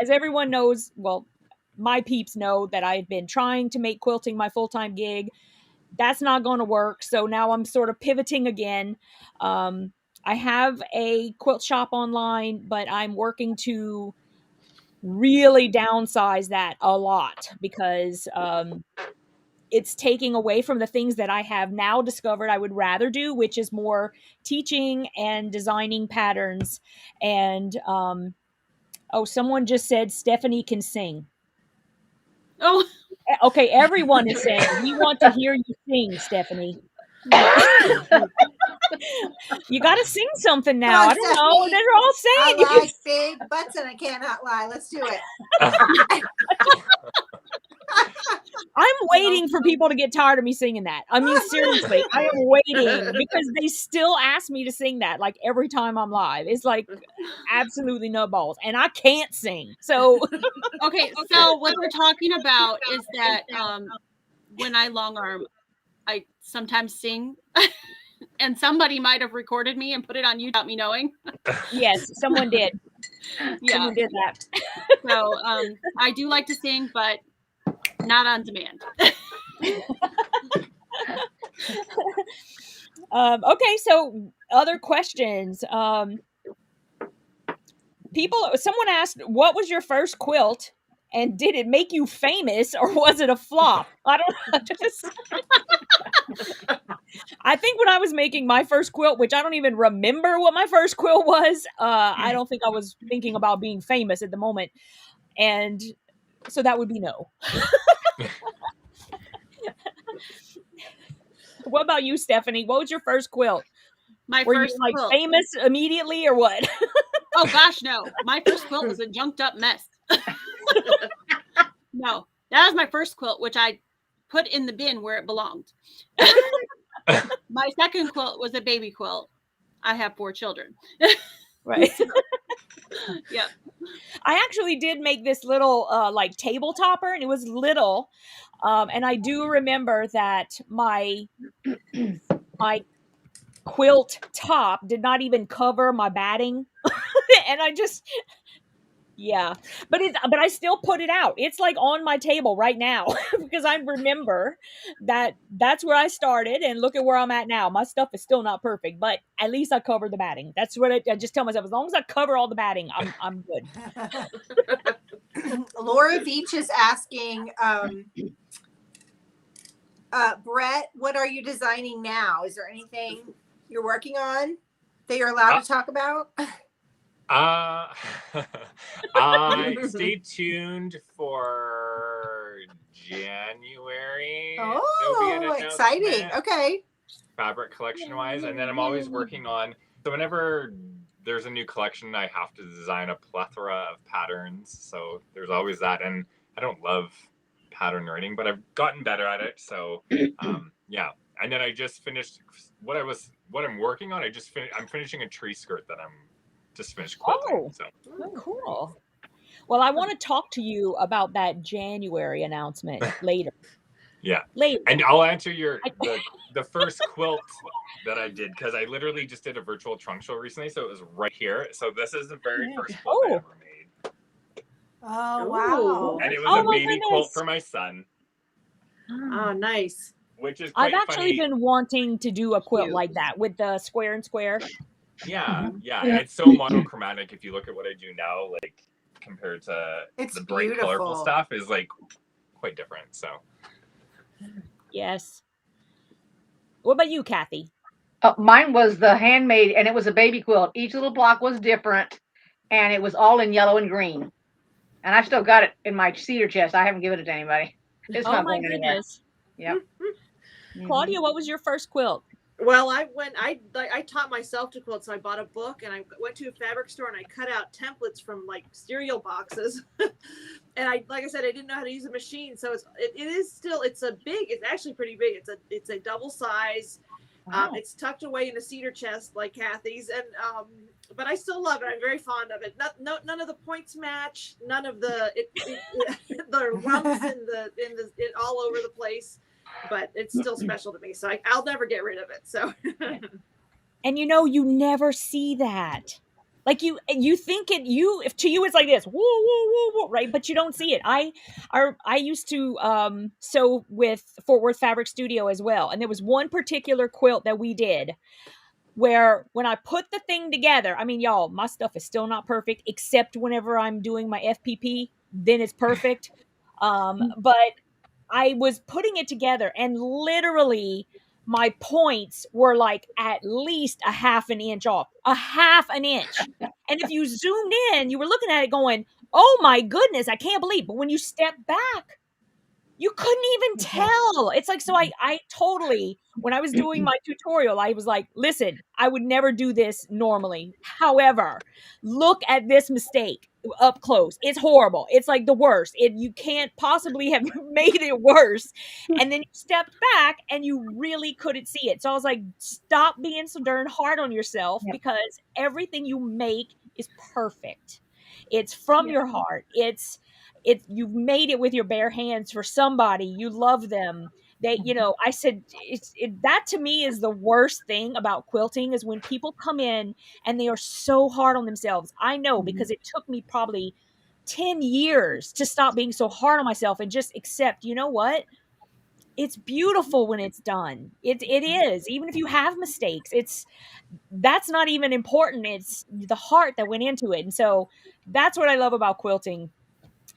As everyone knows, well, my peeps know that I've been trying to make quilting my full-time gig. That's not going to work. So now I'm sort of pivoting again. I have a quilt shop online, but I'm working to really downsize that a lot because it's taking away from the things that I have now discovered I would rather do, which is more teaching and designing patterns. And someone just said Stephanie can sing. Oh, okay, everyone is saying we want to hear you sing, Stephanie. You got to sing something now. On, I don't know. Stephanie. They're all saying I like big butts and I cannot lie. Let's do it. I'm waiting for people to get tired of me singing that. I mean, seriously, I am waiting because they still ask me to sing that like every time I'm live. It's like absolutely no balls, and I can't sing. So, okay. So what we're talking about is that when I long arm, I sometimes sing, and somebody might have recorded me and put it on YouTube without me knowing. Yes, someone did. Yeah, someone did that. So I do like to sing, but not on demand. Okay, so other questions. Someone asked, what was your first quilt? And did it make you famous or was it a flop? I don't know. I think when I was making my first quilt, which I don't even remember what my first quilt was, I don't think I was thinking about being famous at the moment. And so that would be no. What about you, Stephanie? What was your first quilt? Were you like quilt. Famous immediately or what? Oh gosh, no. My first quilt was a junked up mess. No, that was my first quilt, which I put in the bin where it belonged. My second quilt was a baby quilt. I have 4 children. Right. Yeah. I actually did make this little like table topper, and it was little. And I do remember that my quilt top did not even cover my batting. And I just but I still put it out. It's like on my table right now because I remember that's where I started, and look at where I'm at now. My stuff is still not perfect, but at least I covered the batting. That's what I just tell myself, as long as I cover all the batting, I'm good. Laura Beach is asking, Brett, what are you designing now? Is there anything you're working on that you're allowed to talk about? Stay tuned for January. Oh, exciting. Okay. Fabric collection wise. And then I'm always working on, so whenever there's a new collection, I have to design a plethora of patterns. So there's always that. And I don't love pattern writing, but I've gotten better at it. So yeah. And then I just finished what I'm working on. I'm finishing a tree skirt that I'm just finished quilting. Oh, cool. Well, I want to talk to you about that January announcement later. Yeah. Ladies, And I'll answer the first quilt that I did, because I literally just did a virtual trunk show recently, so it was right here. So this is the very first quilt I Oh. ever made. Oh, Ooh. wow. And it was Oh a my baby quilt goodness. for my son, Oh, nice. which is I've quite actually funny. been wanting to do a quilt Cute. like that with the square and square. Yeah, yeah. And it's so monochromatic if you look at what I do now, like compared to It's the bright colorful beautiful. stuff is like quite different. So Yes. What about you, Kathy? Mine was the handmade, and it was a baby quilt. Each little block was different, and it was all in yellow and green. And I still got it in my cedar chest. I haven't given it to anybody. It's Oh not my going anywhere. goodness. Yep. Claudia, what was your first quilt? Well, I taught myself to quilt, so I bought a book and I went to a fabric store and I cut out templates from like cereal boxes. And like I said, I didn't know how to use a machine, so it's actually pretty big. It's a double size. Wow. It's tucked away in a cedar chest like Kathy's, and but I still love it. I'm very fond of it. None of the points match. None of the the lumps in all over the place. But it's still special to me, so I'll never get rid of it. So, And you never see that. Like you think if to you it's like this, woo woo woo woo, right? But you don't see it. I used to sew with Fort Worth Fabric Studio as well, and there was one particular quilt that we did where when I put the thing together, I mean, y'all, my stuff is still not perfect, except whenever I'm doing my FPP, then it's perfect. But I was putting it together and literally my points were like at least a half an inch off, a half an inch. And if you zoomed in, you were looking at it going, oh my goodness, I can't believe. But when you step back, you couldn't even tell. It's like, so I totally, when I was doing my tutorial, I was like, listen, I would never do this normally. However, look at this mistake up close. It's horrible. It's like the worst. You can't possibly have made it worse. And then you stepped back and you really couldn't see it. So I was like, stop being so darn hard on yourself, because everything you make is perfect. It's from your heart. You've made it with your bare hands for somebody. You love them. I said that to me is the worst thing about quilting, is when people come in and they are so hard on themselves. I know, because it took me probably 10 years to stop being so hard on myself and just accept, you know what? It's beautiful when it's done. It is. Even if you have mistakes, that's not even important. It's the heart that went into it. And so that's what I love about quilting.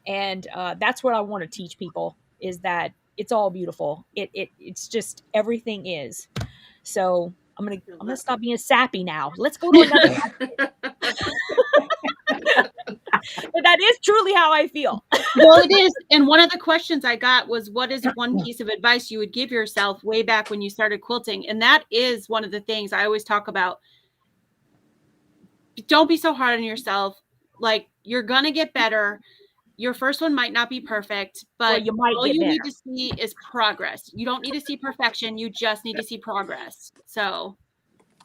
And that's what I want to teach people, is that it's all beautiful. It's just, everything is. So I'm gonna stop being sappy now. Let's go to another. But that is truly how I feel. Well, it is. And one of the questions I got was, what is one piece of advice you would give yourself way back when you started quilting? And that is one of the things I always talk about. Don't be so hard on yourself. Like, you're gonna get better. Your first one might not be perfect, but all you need to see is progress. You don't need to see perfection. You just need to see progress. So,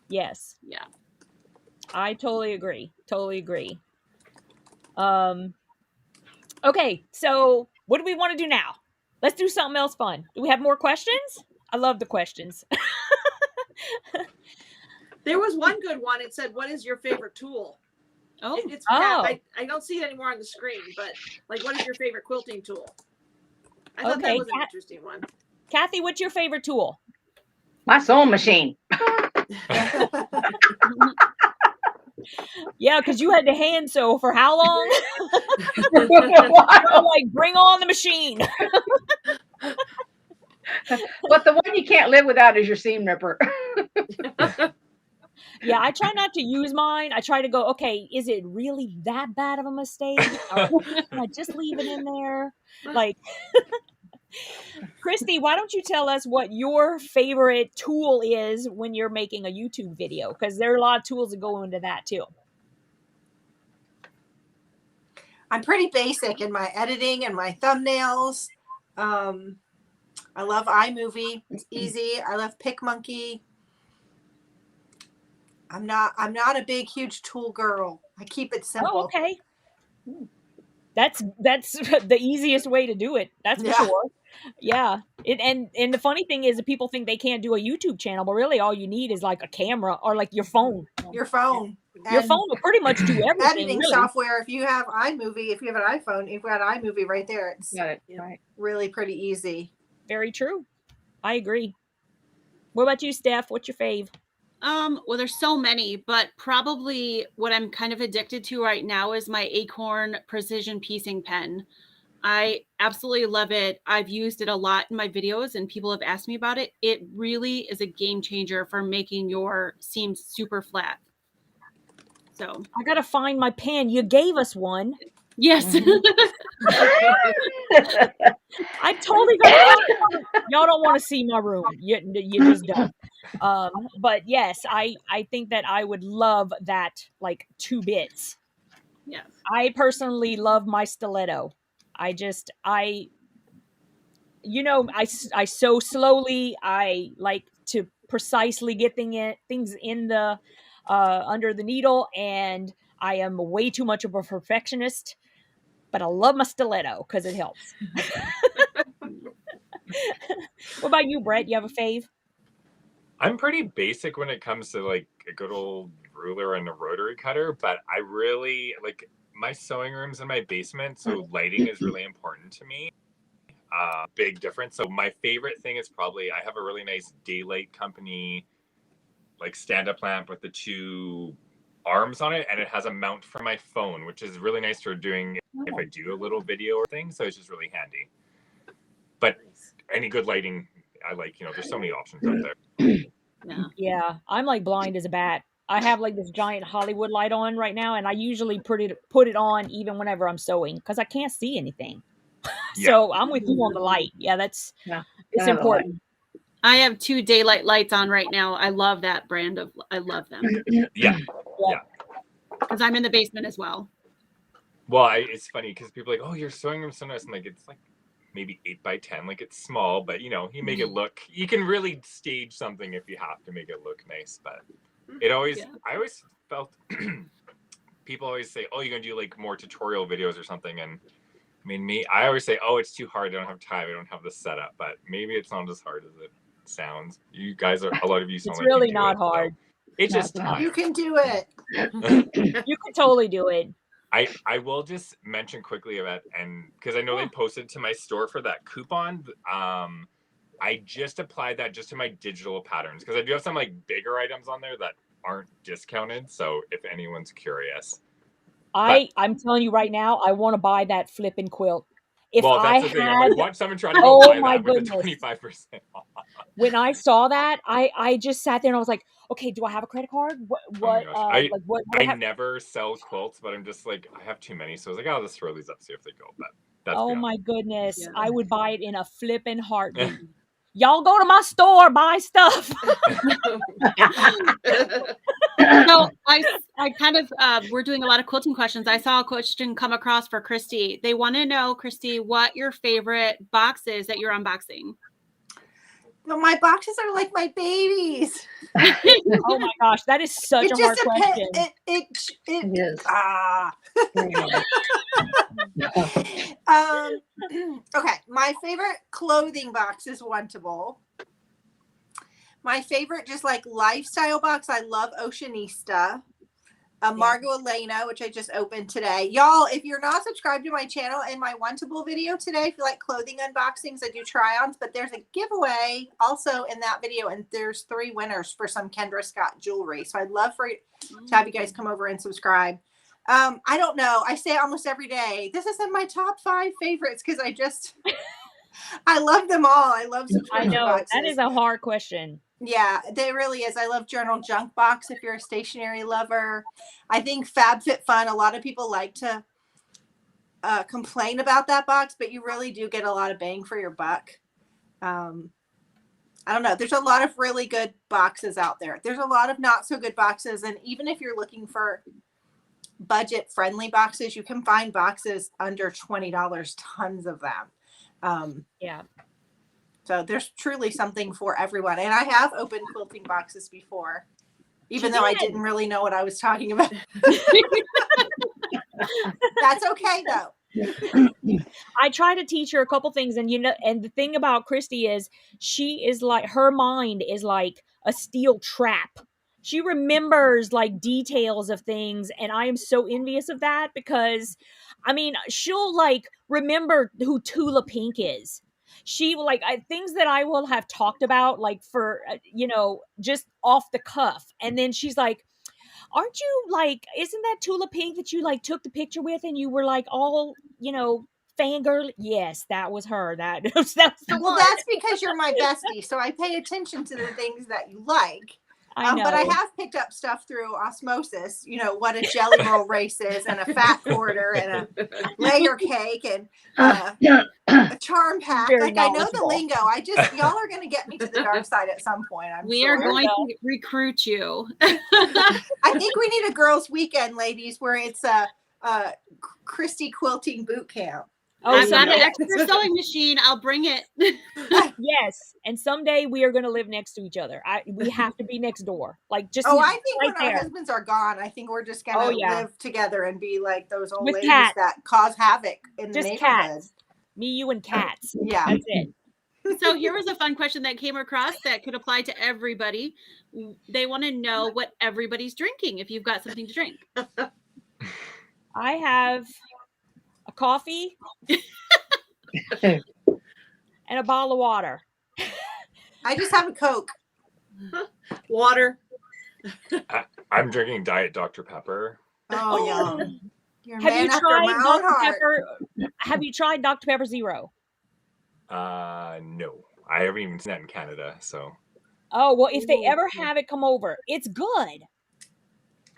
yes. Yeah. I totally agree. Totally agree. Okay, so what do we want to do now? Let's do something else fun. Do we have more questions? I love the questions. There was one good one. It said, what is your favorite tool? Oh, I don't see it anymore on the screen, but like, what is your favorite quilting tool? I thought that was an interesting one. Kathy, what's your favorite tool? My sewing machine. Yeah, because you had to hand sew for how long? Like, bring on the machine. But the one you can't live without is your seam ripper. Yeah, I try not to use mine. I try to go, okay, is it really that bad of a mistake? Or can I just leave it in there? Like, Kristy, why don't you tell us what your favorite tool is when you're making a YouTube video? Because there are a lot of tools that go into that too. I'm pretty basic in my editing and my thumbnails. I love iMovie. It's easy. I love PicMonkey. I'm not a big, huge tool girl. I keep it simple. Oh, okay. That's the easiest way to do it. That's for sure. Yeah. And the funny thing is that people think they can't do a YouTube channel, but really all you need is like a camera or like your phone. Your phone. Your phone will pretty much do everything. Editing really. software. If you have iMovie, if you have an iPhone, if you've got iMovie right there, it's Right. really pretty easy. Very true. I agree. What about you, Steph? What's your fave? Well, there's so many, but probably what I'm kind of addicted to right now is my Acorn precision piecing pen. I absolutely love it. I've used it a lot in my videos and people have asked me about it. It really is a game changer for making your seams super flat. So I gotta find my pen. You gave us one. Yes. I totally got y'all don't want to see my room. You just don't. But yes, I think that I would love that, like 2 bits. Yeah. I personally love my stiletto. I sew slowly. I like to precisely get things in the under the needle, and I am way too much of a perfectionist. But I love my stiletto because it helps. What about you, Brett? You have a fave? I'm pretty basic when it comes to like a good old ruler and a rotary cutter, but I really like my sewing room's in my basement, so lighting is really important to me. Big difference. So my favorite thing is probably I have a really nice Daylight Company like stand-up lamp with the 2 arms on it, and it has a mount for my phone, which is really nice for doing if I do a little video or thing. So it's just really handy. But any good lighting, I like. There's so many options out there. Yeah, I'm like blind as a bat. I have like this giant Hollywood light on right now, and I usually put it on even whenever I'm sewing because I can't see anything. So I'm with you on the light. Yeah, it's important. I have 2 daylight lights on right now. I love that brand I love them. Yeah. Because I'm in the basement as well. Well, it's funny because people are like, oh, your sewing room's so nice. I'm like, it's like maybe 8x10. Like it's small, but you make it look. You can really stage something if you have to make it look nice. But it always, I always felt people always say, oh, you're gonna do like more tutorial videos or something, and I mean, I always say, oh, it's too hard. I don't have time. I don't have the setup. But maybe it's not as hard as it sounds. You guys a lot of you sound it's like really you do not it, hard. So it's just time. You can do it. You can totally do it. I will just mention quickly about, and because I know they posted to my store for that coupon. I just applied that just to my digital patterns because I do have some like bigger items on there that aren't discounted. So if anyone's curious. I'm telling you right now, I want to buy that flipping quilt. If well, that's the thing. I'm like, watch someone try to go buy that with the 25% off. When I saw that, I just sat there and I was like, okay, do I have a credit card? I never sell quilts, but I'm just like, I have too many. So I was like, I'll just throw these up, see if they go. But that's my goodness. Yeah. I would buy it in a flipping heartbeat. Y'all go to my store, buy stuff. So I kind of, we're doing a lot of quilting questions. I saw a question come across for Kristy. They want to know, Kristy, what your favorite box is that you're unboxing. Well, my boxes are like my babies. Oh my gosh, that is such a hard question. It is. Okay, my favorite clothing box is Wantable. My favorite just like lifestyle box, I love Oceanista. Margot Elena, which I just opened today. Y'all, if you're not subscribed to my channel and my Wantable video today, if you like clothing unboxings, I do try-ons, but there's a giveaway also in that video, and there's 3 winners for some Kendra Scott jewelry. So I'd love to have you guys come over and subscribe. I don't know. I say it almost every day. This is in my top 5 favorites because I love them all. I love subscription boxes. That is a hard question. Yeah, they really is. I love Journal Junk Box if you're a stationery lover. I think FabFitFun, a lot of people like to complain about that box, but you really do get a lot of bang for your buck. I don't know. There's a lot of really good boxes out there. There's a lot of not so good boxes. And even if you're looking for budget friendly boxes, you can find boxes under $20, tons of them. Yeah. So there's truly something for everyone. And I have opened quilting boxes before, even though I didn't really know what I was talking about. That's okay though. I try to teach her a couple things, and and the thing about Kristy is she is like, her mind is like a steel trap. She remembers like details of things, and I am so envious of that because, I mean, she'll like remember who Tula Pink is. She like things that I will have talked about like for just off the cuff, and then she's like, aren't you like, isn't that Tula Pink that you like took the picture with and you were like all, fangirl? Yes, that was her. That's the Well, one. that's because you're my bestie, so I pay attention to the things that you like. I know. But I have picked up stuff through osmosis, what a jelly roll race is, and a fat quarter, and a layer cake, and a charm pack. Very Like, I know the knowledgeable. lingo. Y'all are going to get me to the dark side at some point. We are going to recruit you. I think we need a girls' weekend, ladies, where it's a Kristy quilting boot camp. Oh, I've got an someday. extra sewing machine. I'll bring it. Yes, and someday we are going to live next to each other. We have to be next door. Like just. Oh, I think right when our there. husbands are gone, I think we're just going to live together and be like those old With ladies cats. that cause havoc in the Just neighborhood. cats. Me, you, and cats. Yeah. That's it. So here was a fun question that came across that could apply to everybody. They want to know what everybody's drinking, if you've got something to drink. I have a coffee and a bottle of water. I just have a Coke. Water. I'm drinking Diet Dr. Pepper. Oh, yum. You're a Have man you after tried my own Dr. heart. Pepper? Have you tried Dr. Pepper Zero? No. I haven't even seen that in Canada, so. Oh, well, if they ever have it come over, it's good.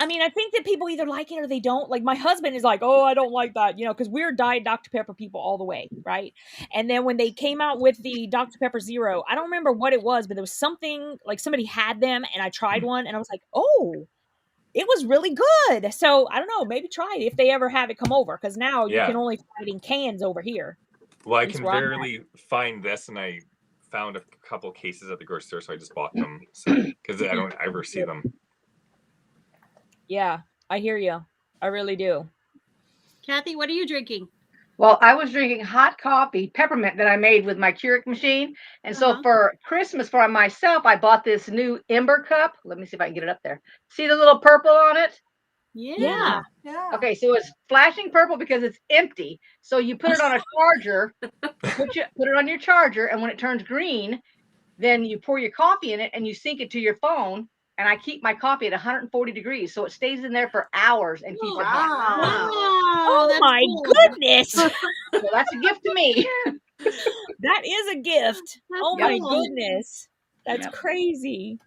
I mean, I think that people either like it or they don't. Like, my husband is like, oh, I don't like that, because we're Diet Dr. Pepper people all the way, right? And then when they came out with the Dr. Pepper Zero, I don't remember what it was, but there was something, like somebody had them, and I tried one, and I was like, oh, it was really good. So, I don't know, maybe try it if they ever have it come over, because now you can only find it in cans over here. Well, I can barely find this, and I found a couple cases at the grocery store, so I just bought them. So, because I don't ever see them. Yeah, I hear you. I really do. Kathy, what are you drinking? Well, I was drinking hot coffee, peppermint, that I made with my Keurig machine. And so for Christmas, for myself, I bought this new Ember cup. Let me see if I can get it up there. See the little purple on it? Yeah. Okay, so it's flashing purple because it's empty. So you put it on a charger, put it on your charger, and when it turns green, then you pour your coffee in it and you sync it to your phone. And I keep my coffee at 140 degrees, so it stays in there for hours and keeps it hot. Wow. Oh my goodness. So that's a gift to me. That is a gift. Oh my goodness. That's crazy.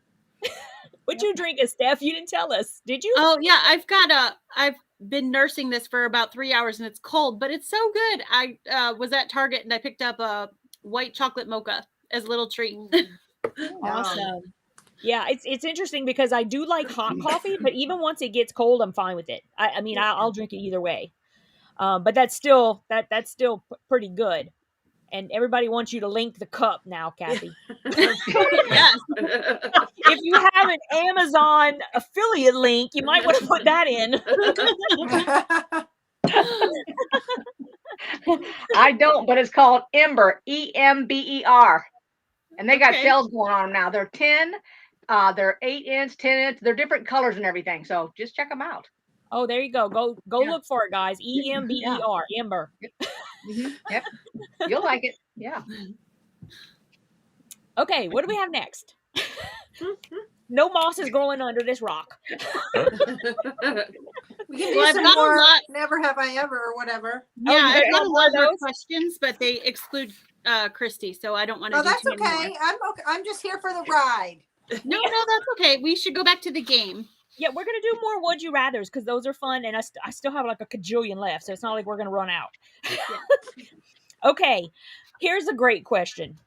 What you drinking, Steph? You didn't tell us, did you? Oh yeah, I've been nursing this for about 3 hours and it's cold, but it's so good. I was at Target and I picked up a white chocolate mocha as a little treat. Awesome. Yeah, it's interesting because I do like hot coffee, but even once it gets cold, I'm fine with it. I mean, I'll drink it either way. But that's still pretty good. And everybody wants you to link the cup now, Kathy. Yes. If you have an Amazon affiliate link, you might want to put that in. I don't, but it's called Ember, EMBER. And they got sales going on now. They're 10, they're 8-inch, 10-inch. They're different colors and everything. So just check them out. Oh, there you go. Go look for it, guys. EMBER, Ember. Yep. You'll like it. Yeah. Okay, what do we have next? No moss is growing under this rock. We can do some more Never Have I Ever or whatever. Yeah, I've got a lot of questions, but they exclude Kristy, so I don't want to do that's too okay. many more. I'm just here for the ride. No, that's okay. We should go back to the game. Yeah, we're going to do more Would You Rathers because those are fun, and I still have like a cajillion left, so it's not like we're going to run out. Okay, here's a great question.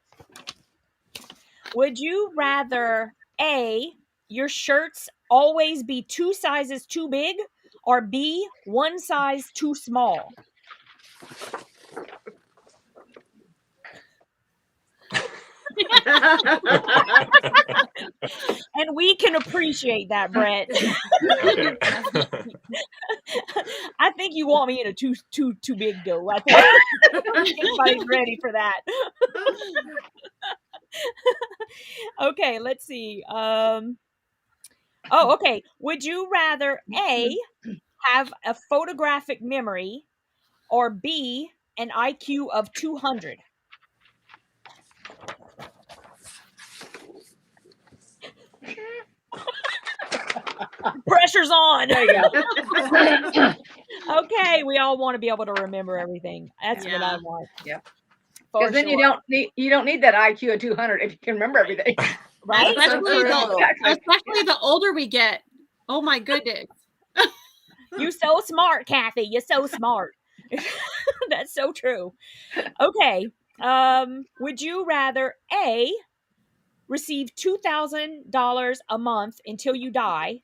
Would you rather, A, your shirts always be 2 sizes too big, or B, 1 size too small? And we can appreciate that, Brett. Okay. I think you want me in a too big dough. I think everybody's ready for that. Okay, let's see. Okay. Would you rather A, have a photographic memory, or B, an IQ of 200? Pressure's on. There you go. Okay, we all want to be able to remember everything. That's what I Yeah. want. Yep. For Because then sure. you don't need that IQ of 200 if you can remember everything. Right? Especially true. the older we get. Oh my goodness. You so smart, Kathy. You're so smart. That's so true. Okay. Would you rather A, receive $2,000 a month until you die,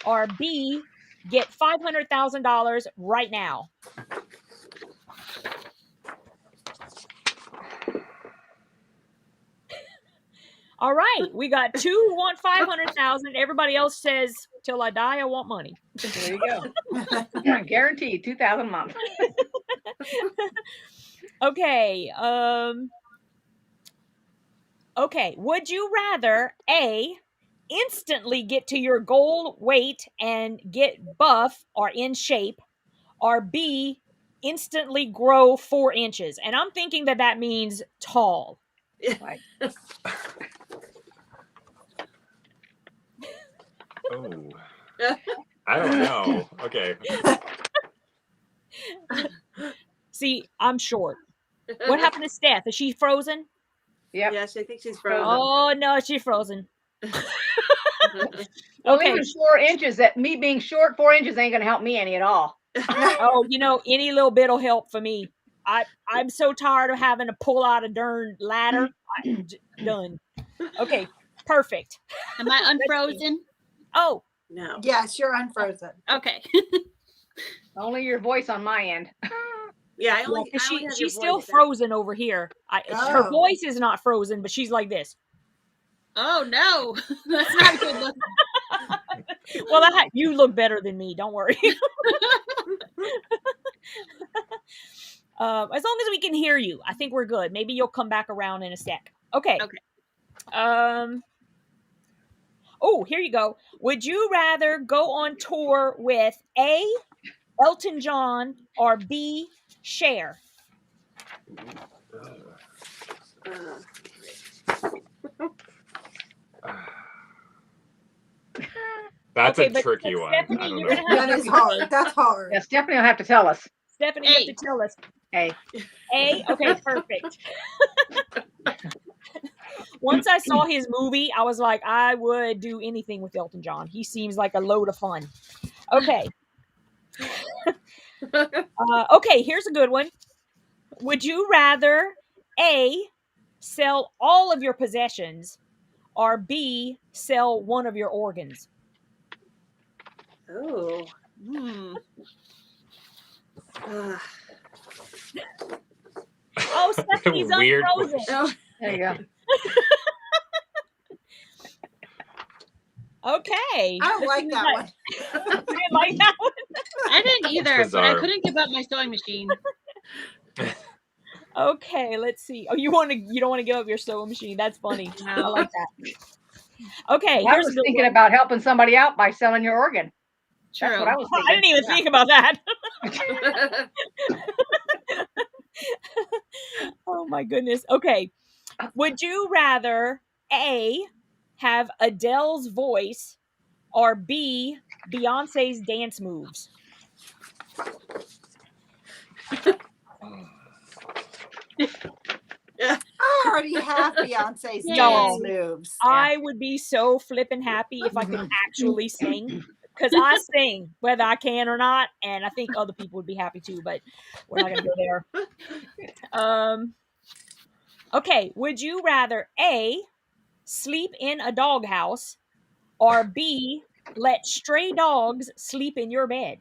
or B, get $500,000 right now? All right, we got two who want 500,000. Everybody else says, "Till I die, I want money." There you go. Guaranteed 2,000 a month. Okay. Okay. Would you rather A, instantly get to your goal weight and get buff or in shape, or B, instantly grow 4 inches? And I'm thinking that means tall. Right. Oh, I don't know. Okay. See, I'm short. What happened to Steph? Is she frozen? Yep. Yes, I think she's frozen. Oh no, she's frozen. Well, Okay. even 4 inches, that me being short, 4 inches ain't gonna help me any at all. Oh, any little bit will help for me. I'm so tired of having to pull out a darn ladder. Done. Okay, perfect. Am I unfrozen? Oh, No. Yes, you're unfrozen. Okay. Only your voice on my end. Yeah, I yeah, only, 'cause I only have she's your still voice. frozen over here. Her Oh. voice is not frozen, but she's like this. Oh no. That's not good look. Well, you look better than me. Don't worry. As long as we can hear you, I think we're good. Maybe you'll come back around in a sec. Okay. Okay. Oh, here you go. Would you rather go on tour with A, Elton John, or B, Cher? That's Okay, a but tricky one. Stephanie, I don't you're know. gonna have That is hard. That's hard. Yeah, Stephanie will have to tell us. Stephanie, you have A. to tell us. Hey, A? Okay, perfect. Once I saw his movie, I was like, I would do anything with Elton John. He seems like a load of fun. Okay. Okay, here's a good one. Would you rather A, sell all of your possessions, or B, sell one of your organs? Oh. Hmm. Oh, Stephanie's Weird unfrozen. Oh. there you go. Okay. I don't like that one. You didn't like that one? I didn't either, but I Bizarre. couldn't give up my sewing machine. Okay, let's see. Oh, you don't want to give up your sewing machine? That's funny. I No. like that. Okay, I here's was a good thinking one. about helping somebody out by selling your organ. True. That's what I was I thinking. didn't even Yeah. think about that. Oh my goodness. Okay. Would you rather A, have Adele's voice, or B, Beyonce's dance moves? I already have Beyonce's Yay. dance moves. I would be so flippin' happy if I could actually sing. Because I sing, whether I can or not, and I think other people would be happy too, but we're not going to go there. Okay, would you rather A, sleep in a doghouse, or B, let stray dogs sleep in your bed?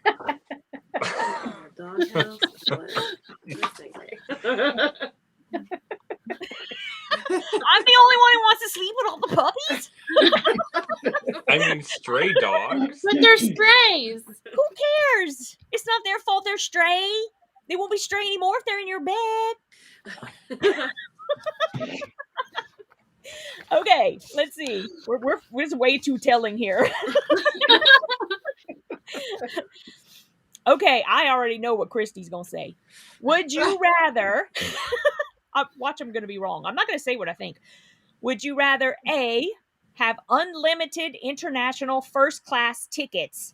Doghouse. I'm the only one who wants to sleep with all the puppies? I mean, stray dogs. But they're strays. Who cares? It's not their fault they're stray. They won't be stray anymore if they're in your bed. Okay, let's see. We're just way too telling here. Okay, I already know what Kristy's gonna say. Would you rather? Watch, I'm gonna be wrong. I'm not gonna say what I think. Would you rather A, have unlimited international first class tickets,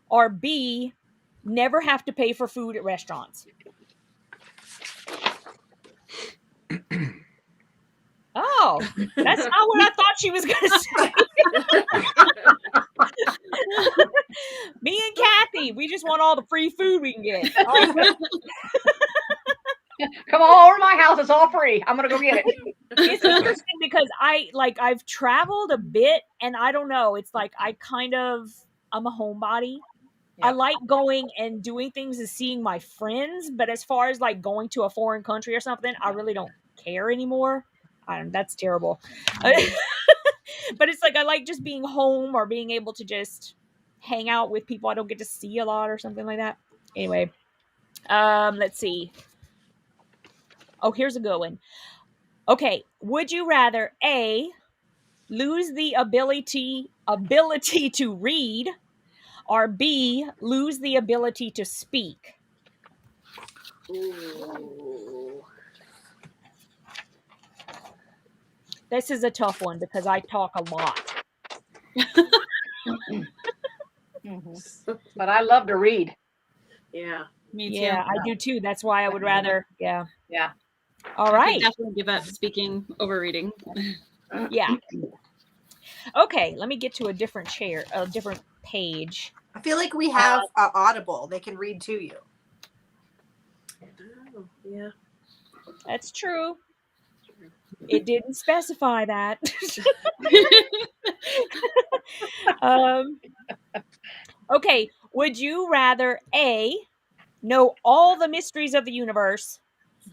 or B, never have to pay for food at restaurants? Oh, that's not what I thought she was going to say. Me and Kathy, we just want all the free food we can get. Come on over to my house. It's all free. I'm going to go get it. It's interesting because I've traveled a bit, and I don't know. It's like I'm a homebody. Yep. I like going and doing things and seeing my friends, but as far as like going to a foreign country or something, I really don't care anymore. That's terrible. But it's like I like just being home or being able to just hang out with people I don't get to see a lot or something like that. Anyway, let's see. Oh, here's a good one. Okay, would you rather A, lose the ability to read, or B, lose the ability to speak? Ooh. This is a tough one because I talk a lot. But I love to read. Yeah. Me too. Yeah, I do too. That's why I would rather. Yeah. Yeah. All right. I definitely give up speaking over reading. Yeah. Okay, let me get to a different page. I feel like we have Audible. They can read to you. Oh, yeah. That's true. It didn't specify that. Okay, would you rather A, know all the mysteries of the universe,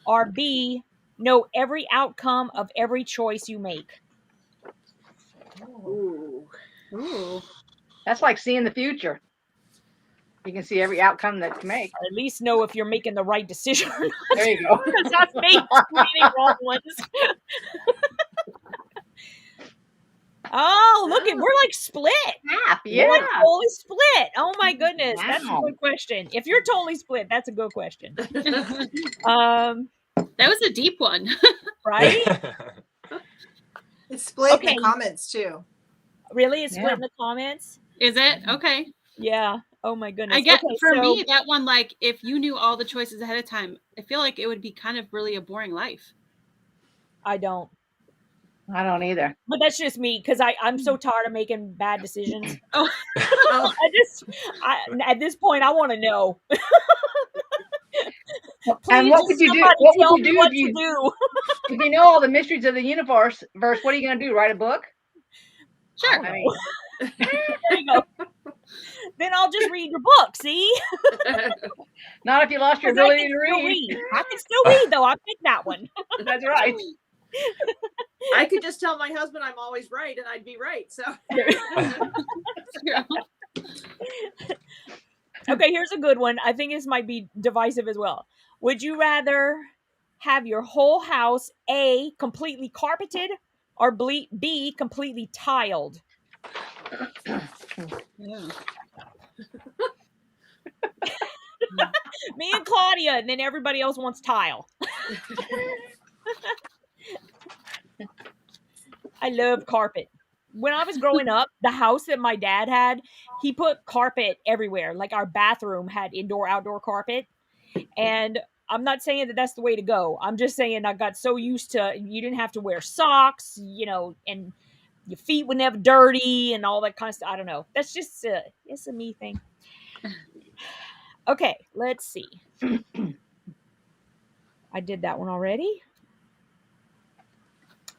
or B, know every outcome of every choice you make? Ooh. Ooh. That's like seeing the future. You can see every outcome that you make. Or at least know if you're making the right decision or not. There you go. Because I've made too many wrong ones. Oh, look at, we're like split. Half, yeah. We're like totally split. Oh my goodness. Wow. That's a good question. If you're totally split, that's a good question. That was a deep one. Right? It's split in the comments too. Really? It's split in the comments? Is it? Okay. Yeah. Oh my goodness. I get me that one, like if you knew all the choices ahead of time, I feel like it would be kind of really a boring life. I don't either. But that's just me because I'm so tired of making bad decisions. Oh. At this point I want to know. And what would you do? What would you do if you know all the mysteries of the universe? What are you going to do? Write a book? Sure. There you go. Then I'll just read your book. See? Not if you lost your ability to read. I can still read though. I picked that one. That's right. I could just tell my husband I'm always right, and I'd be right. So. Okay, here's a good one. I think this might be divisive as well. Would you rather have your whole house A, completely carpeted, or B, completely tiled? Yeah. Me and Claudia, and then everybody else wants tile. I love carpet. When I was growing up, the house that my dad had, he put carpet everywhere. Like our bathroom had indoor-outdoor carpet. And I'm not saying that that's the way to go. I'm just saying I got so used to, you didn't have to wear socks, and your feet would never dirty and all that kind of stuff. I don't know. That's just, it's a me thing. Okay, let's see. I did that one already.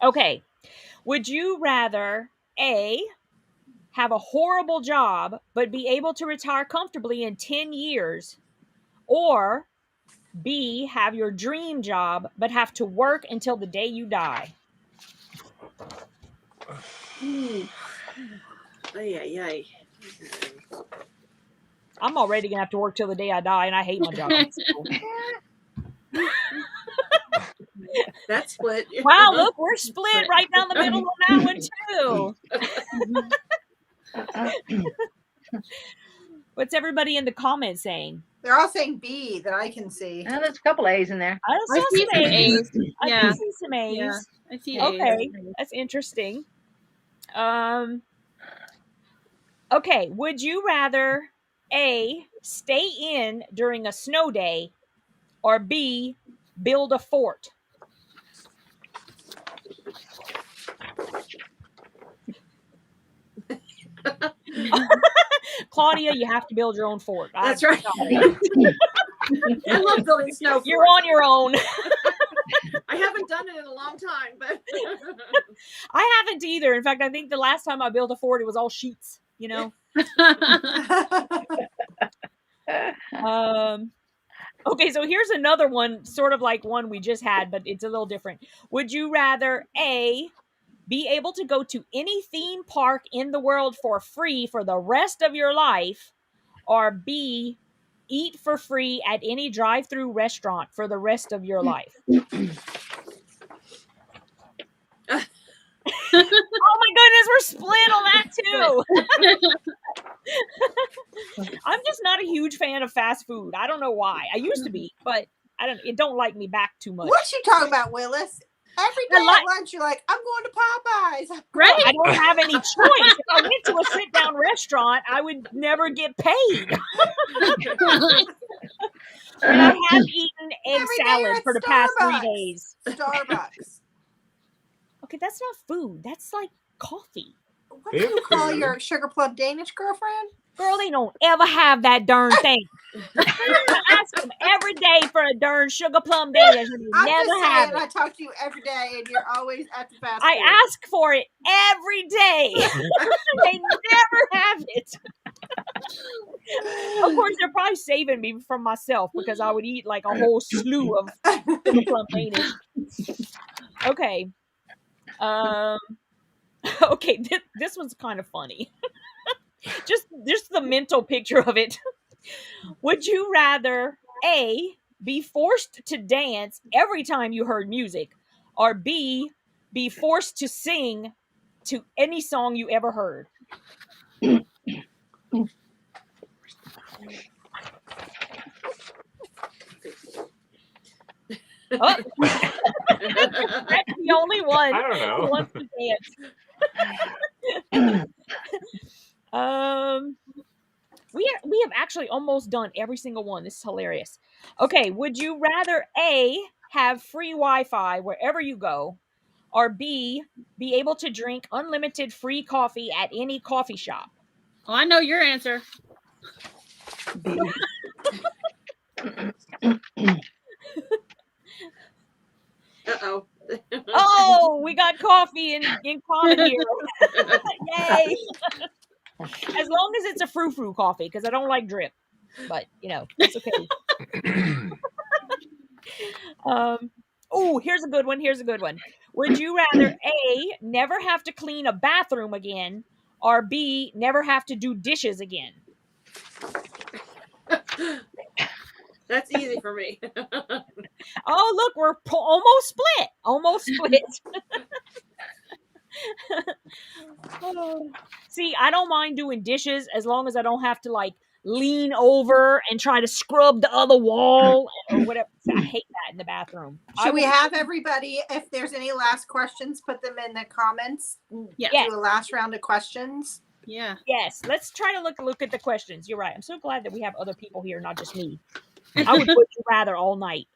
Okay. Would you rather A, have a horrible job, but be able to retire comfortably in 10 years, or B, have your dream job, but have to work until the day you die? Ay. I'm already gonna have to work till the day I die, and I hate my job. So. That's split. Wow, look, we're split right down the middle on that one too. What's everybody in the comments saying? They're all saying B that I can see. And there's a couple A's in there. I saw see some some A's. A's. I Yeah. can see some A's. Yeah, I see Okay, A's. that's interesting. Okay, would you rather A, stay in during a snow day, or B, build a fort? Claudia, you have to build your own fort. That's right. Sorry. I love building snow. You're on your own. I haven't done it in a long time, but I haven't either. In fact, I think the last time I built a fort, it was all sheets, you know? Okay, so here's another one, sort of like one we just had, but it's a little different. Would you rather A, be able to go to any theme park in the world for free for the rest of your life, or B, eat for free at any drive-through restaurant for the rest of your life? Oh my goodness, we're split on that too. I'm just not a huge fan of fast food. I don't know why. I used to be, but it don't like me back too much. What you talking about, Willis? Every day at lunch, you're like, I'm going to Popeyes. Right? I don't have any choice. If I went to a sit-down restaurant, I would never get paid. And I have eaten egg salad for the past 3 days. Starbucks. Okay, that's not food. That's like coffee. What do you call your sugar plum Danish girlfriend? Girl, they don't ever have that darn thing. I ask them every day for a darn sugar plum Danish, and they never have it. I talk to you every day, and you're always at the fast food. I ask for it every day. They never have it. Of course, they're probably saving me from myself because I would eat like a whole slew of sugar plum Danish. Okay. Okay, this one's kind of funny. just the mental picture of it. Would you rather A, be forced to dance every time you heard music, or B, be forced to sing to any song you ever heard? Oh. That's the only one I don't know. who wants to dance. We have actually almost done every single one. This is hilarious. Okay, would you rather A, have free Wi-Fi wherever you go, or B, be able to drink unlimited free coffee at any coffee shop? Oh, I know your answer. Uh-oh. Oh, we got coffee in common here. Yay. As long as it's a frou-frou coffee, because I don't like drip. But, you know, that's okay. Oh, here's a good one. Would you rather A, never have to clean a bathroom again, or B, never have to do dishes again? That's easy for me. Oh, look, we're almost split. Oh. See, I don't mind doing dishes as long as I don't have to like lean over and try to scrub the other wall or whatever. I hate that in the bathroom. Should we have everybody, if there's any last questions, put them in the comments? Yeah. Do a last round of questions. Yeah. Yes, let's try to look at the questions. You're right. I'm so glad that we have other people here, not just me. I would put you rather all night.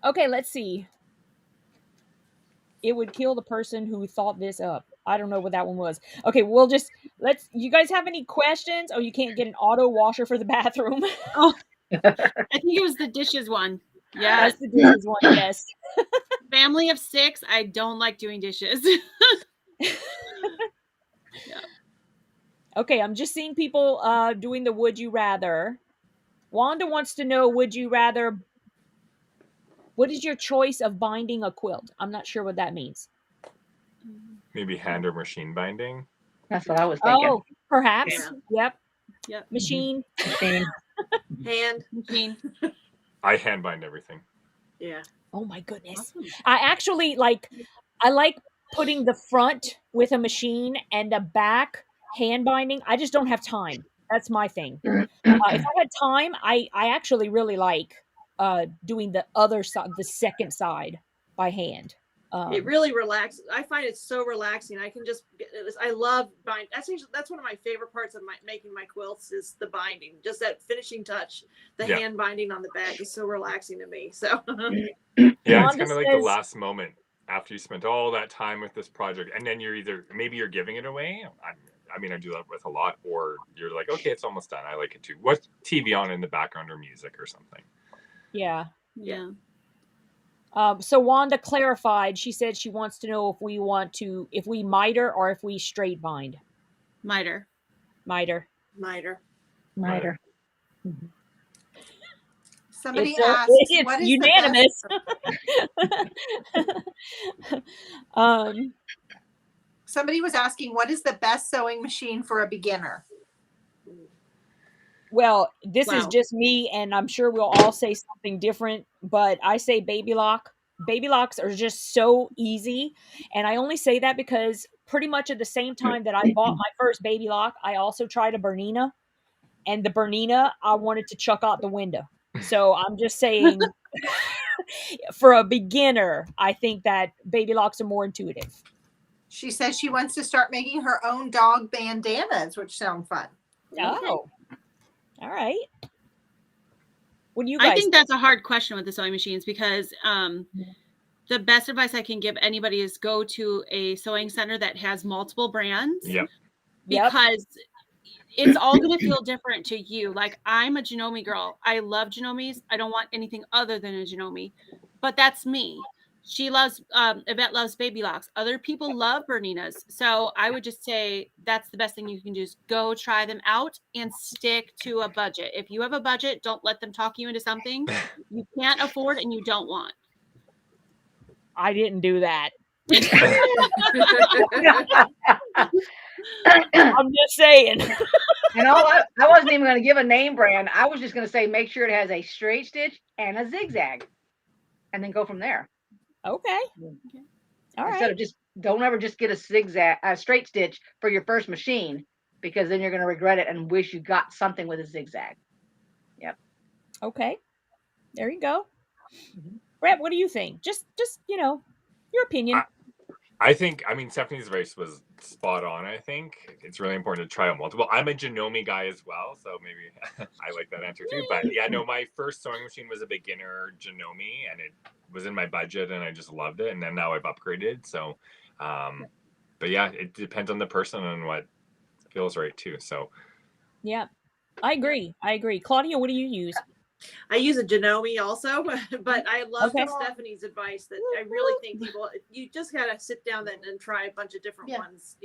Okay, let's see. It would kill the person who thought this up. I don't know what that one was. Okay, you guys have any questions? Oh, you can't get an auto washer for the bathroom. Oh, I think it was the dishes one. Yeah. That's the dishes one, yes. Family of 6, I don't like doing dishes. Yeah. Okay, I'm just seeing people doing the would you rather. Wanda wants to know, what is your choice of binding a quilt? I'm not sure what that means. Maybe hand or machine binding. That's what I was thinking. Oh, perhaps. Yeah. Yep. Machine. Machine. Hand. Machine. I hand bind everything. Yeah. Oh my goodness. Awesome. I actually I like putting the front with a machine and the back hand binding. I just don't have time. That's my thing. If I had time, I actually really like doing the other side, the second side by hand. It really relaxes. I find it so relaxing. I can just, I love bind. That's one of my favorite parts of making my quilts is the binding. Just that finishing touch, the hand binding on the back is so relaxing to me. So yeah, it's kind of like the last moment after you spent all that time with this project, and then maybe you're giving it away. I mean, I do that with a lot, or you're like, okay, it's almost done. I like it too. What's TV on in the background or music or something? Yeah. So Wanda clarified. She said she wants to know if we miter or if we straight bind. Miter. Mm-hmm. Somebody asked, "What is unanimous?" Somebody was asking, "What is the best sewing machine for a beginner?" Well, this is just me, and I'm sure we'll all say something different, but I say Baby Lock. Baby Locks are just so easy, and I only say that because pretty much at the same time that I bought my first Baby Lock, I also tried a Bernina, and the Bernina I wanted to chuck out the window. So I'm just saying, for a beginner, I think that Baby Locks are more intuitive. She says she wants to start making her own dog bandanas, which sound fun. Oh. All right. What do you guys I think that's a hard question with the sewing machines because the best advice I can give anybody is go to a sewing center that has multiple brands. Yep. Because it's all going to feel different to you. Like, I'm a Janome girl. I love Janomes. I don't want anything other than a Janome. But that's me. She loves, Yvette loves Baby Locks. Other people love Berninas. So I would just say that's the best thing you can do is go try them out and stick to a budget. If you have a budget, don't let them talk you into something you can't afford and you don't want. I didn't do that. I'm just saying. You know what? I wasn't even going to give a name brand. I was just going to say make sure it has a straight stitch and a zigzag, and then go from there. Okay. All Instead of don't ever just get a straight stitch for your first machine, because then you're going to regret it and wish you got something with a zigzag. Yep. Okay. There you go. Brett, what do you think? Just your opinion. I think, Stephanie's advice was spot on. I think it's really important to try out multiple. I'm a Janome guy as well, so maybe I like that answer too. But yeah, no, my first sewing machine was a beginner Janome, and it was in my budget, and I just loved it. And then now I've upgraded. So, but yeah, it depends on the person and what feels right too. So, yeah, I agree. Claudia, what do you use? I use a Janome also, but I love Stephanie's advice that I really think people, you just got to sit down and try a bunch of different ones,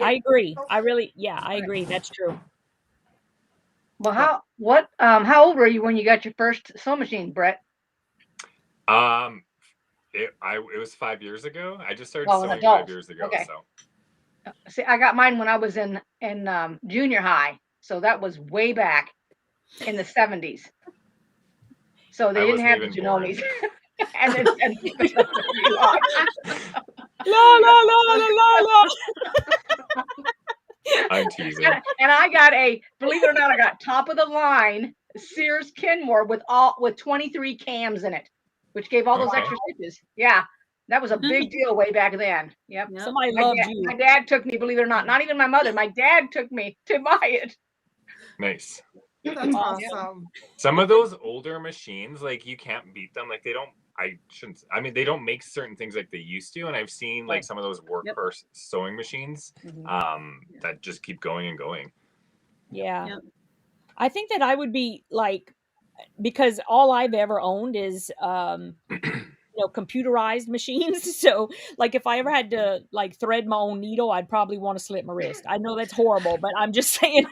I agree. I agree. That's true. Well, how old were you when you got your first sewing machine, Brett? It was 5 years ago. I just started sewing 5 years ago. Okay. So, see, I got mine when I was in junior high, so that was way back in the 70s. So they didn't have the Janomes. I'm teasing. And I got believe it or not, I got top of the line Sears Kenmore with 23 cams in it, which gave all those extra stitches. Yeah, that was a big deal way back then. Yep. Somebody loved you. My dad took me, believe it or not even my mother. My dad took me to buy it. Nice. That's awesome. Some of those older machines, like, you can't beat them. Like, they don't make certain things like they used to. And I've seen like some of those workhorse sewing machines that just keep going and going. Yeah. Yep. I think that I would be like, because all I've ever owned is computerized machines. So like if I ever had to like thread my own needle, I'd probably want to slit my wrist. I know that's horrible, but I'm just saying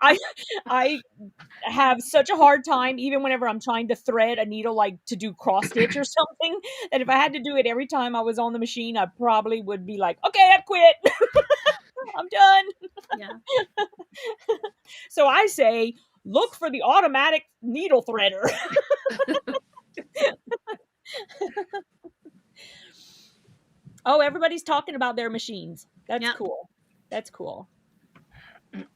I I have such a hard time even whenever I'm trying to thread a needle, like to do cross stitch or something, that if I had to do it every time I was on the machine, I probably would be like, okay, I quit. I'm done. Yeah. So I say, look for the automatic needle threader. Oh, everybody's talking about their machines. That's Yep. cool. That's cool.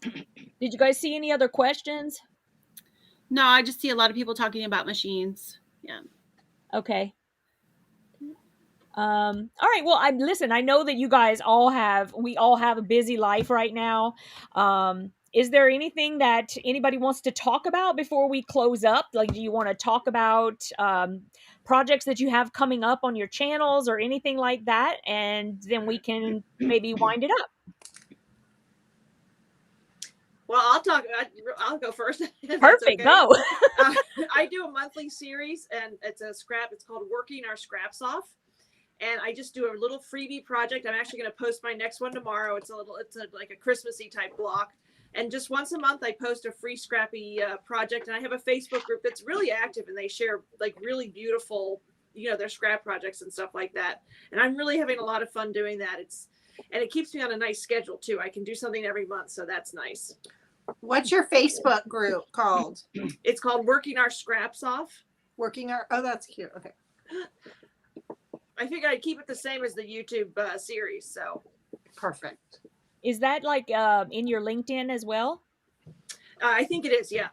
Did you guys see any other questions? No, I just see a lot of people talking about machines. Yeah. Okay. All right. Well, listen, I know that you guys we all have a busy life right now. Is there anything that anybody wants to talk about before we close up? Like, do you want to talk about projects that you have coming up on your channels or anything like that? And then we can maybe wind it up. Well, I'll go first. If Perfect. That's okay. Go. I do a monthly series, and it's called Working Our Scraps Off. And I just do a little freebie project. I'm actually going to post my next one tomorrow. It's like a Christmassy type block. And just once a month, I post a free scrappy project. And I have a Facebook group that's really active, and they share like really beautiful, their scrap projects and stuff like that. And I'm really having a lot of fun doing that. And it keeps me on a nice schedule too. I can do something every month, so that's nice. What's your Facebook group called? It's called Working Our Scraps Off. Oh, that's cute. Okay. I figured I'd keep it the same as the YouTube series. So perfect. Is that like in your LinkedIn as well? I think it is. Yeah.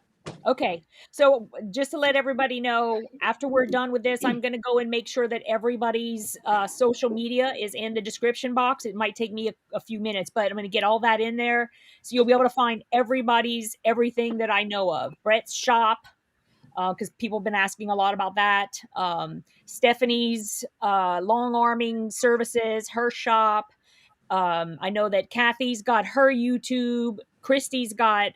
Okay. So just to let everybody know, after we're done with this, I'm going to go and make sure that everybody's social media is in the description box. It might take me a few minutes, but I'm going to get all that in there. So you'll be able to find everybody's everything that I know of. Brett's shop, because people have been asking a lot about that. Stephanie's long arming services, her shop. I know that Kathy's got her YouTube. Kristy's got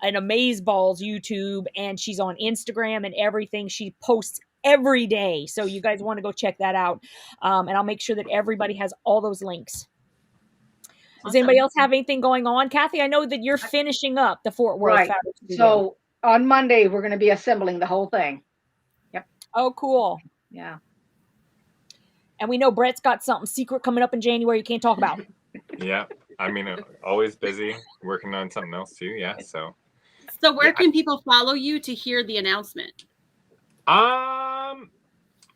an Amazeballs YouTube, and she's on Instagram and everything. She posts every day. So you guys want to go check that out. And I'll make sure that everybody has all those links. Does anybody else have anything going on? Kathy, I know that you're finishing up the Fort Worth Right. Fabric Studio. So on Monday, we're going to be assembling the whole thing. Yep. Oh, cool. Yeah. And we know Brett's got something secret coming up in January you can't talk about. Yeah. I mean, always busy working on something else too. Yeah. So where can people follow you to hear the announcement? You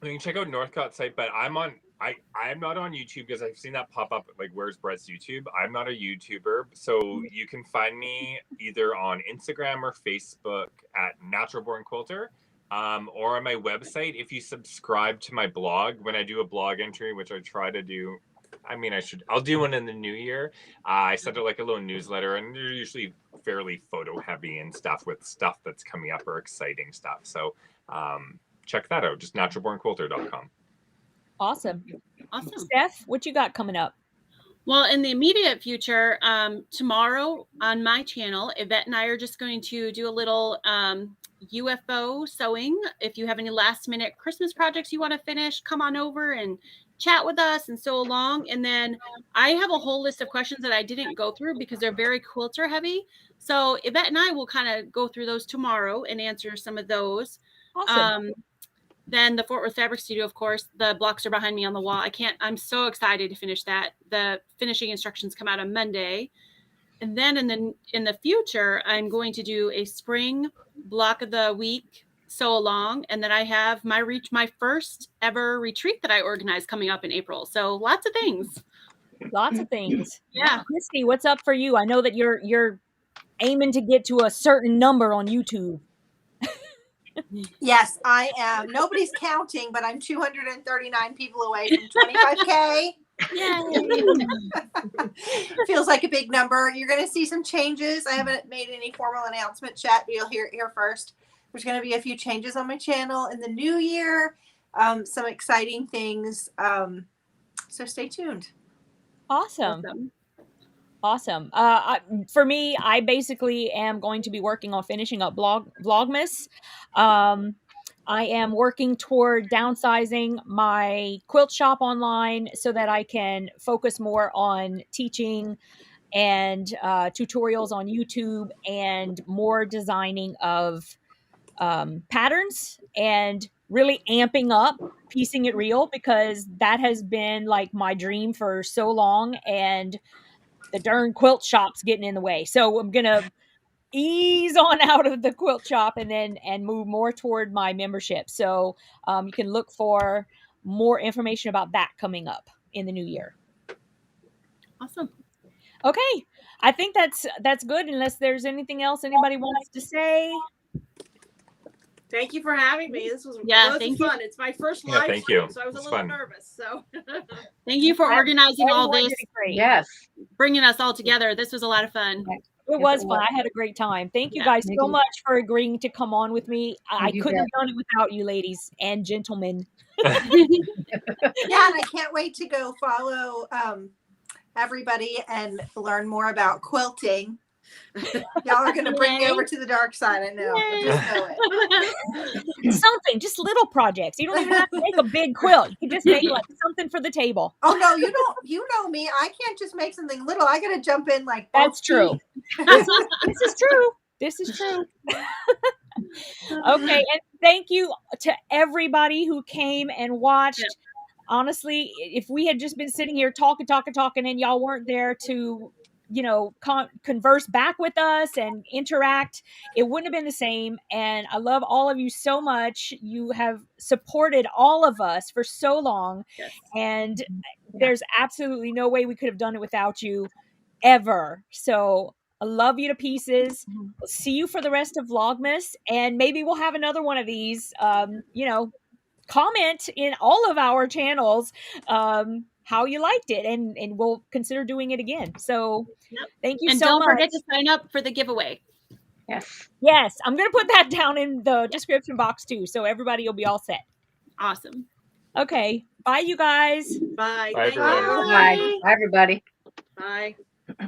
can check out Northcott's site, but I'm not on YouTube because I've seen that pop up. Like, where's Brett's YouTube? I'm not a YouTuber, so you can find me either on Instagram or Facebook at Natural Born Quilter, or on my website. If you subscribe to my blog, when I do a blog entry, which I try to do. I mean, I'll do one in the new year. I send out like a little newsletter, and they're usually fairly photo heavy and stuff with stuff that's coming up or exciting stuff. So check that out. Just naturalbornquilter.com. Awesome. Awesome. Steph, what you got coming up? Well, in the immediate future, tomorrow on my channel, Yvette and I are just going to do a little UFO sewing. If you have any last minute Christmas projects you want to finish, come on over and chat with us and sew along. And then I have a whole list of questions that I didn't go through because they're very quilter heavy. So Yvette and I will kind of go through those tomorrow and answer some of those. Awesome. Then the Fort Worth Fabric Studio, of course, the blocks are behind me on the wall. I'm so excited to finish that. The finishing instructions come out on Monday. And then in the future, I'm going to do a spring block of the week sew along. And then I have my first ever retreat that I organized coming up in April. So lots of things. Lots of things. Yeah. Kristy, what's up for you? I know that you're aiming to get to a certain number on YouTube. Yes, I am. Nobody's counting, but I'm 239 people away from 25K. Yay. Feels like a big number. You're going to see some changes. I haven't made any formal announcement yet, but you'll hear it here first. There's going to be a few changes on my channel in the new year. Some exciting things. So stay tuned. Awesome. For me, I basically am going to be working on finishing up Vlogmas. I am working toward downsizing my quilt shop online so that I can focus more on teaching and tutorials on YouTube and more designing of patterns and really amping up piecing it real, because that has been like my dream for so long, and the darn quilt shop's getting in the way. So I'm gonna ease on out of the quilt shop and move more toward my membership. So you can look for more information about that coming up in the new year. Awesome. Okay, I think that's good, unless there's anything else anybody wants to say. Thank you for having me. This was thank you. fun. It's my first live thank stream, you. so I was It's a little fun. nervous. So Thank you for organizing all Everyone this, did great. Yes. bringing us all together. This was a lot of fun. It was fun. I had a great time. Thank you Yeah. guys so much for agreeing to come on with me. I You couldn't bet. have done it without you ladies and gentlemen. Yeah, and I can't wait to go follow everybody and learn more about quilting. Y'all are going to bring me over to the dark side. I know. I just know it. Something, just little projects. You don't even have to make a big quilt. You can just make like something for the table. Oh no, you don't. You know me. I can't just make something little. I got to jump in like both That's true. feet. This is true. This is true. Okay, and thank you to everybody who came and watched. Yeah. Honestly, if we had just been sitting here talking, and y'all weren't there to, converse back with us and interact, it wouldn't have been the same. And I love all of you so much. You have supported all of us for so long. Yes. And there's absolutely no way we could have done it without you ever. So I love you to pieces. We'll see you for the rest of Vlogmas, and maybe we'll have another one of these. Comment in all of our channels how you liked it, and we'll consider doing it again. So thank you and so much. And don't forget to sign up for the giveaway. Yes, I'm going to put that down in the description box too, so everybody will be all set. Awesome. Okay, bye you guys. Bye. Bye, Thank everyone. you. Bye. Bye, everybody. Bye.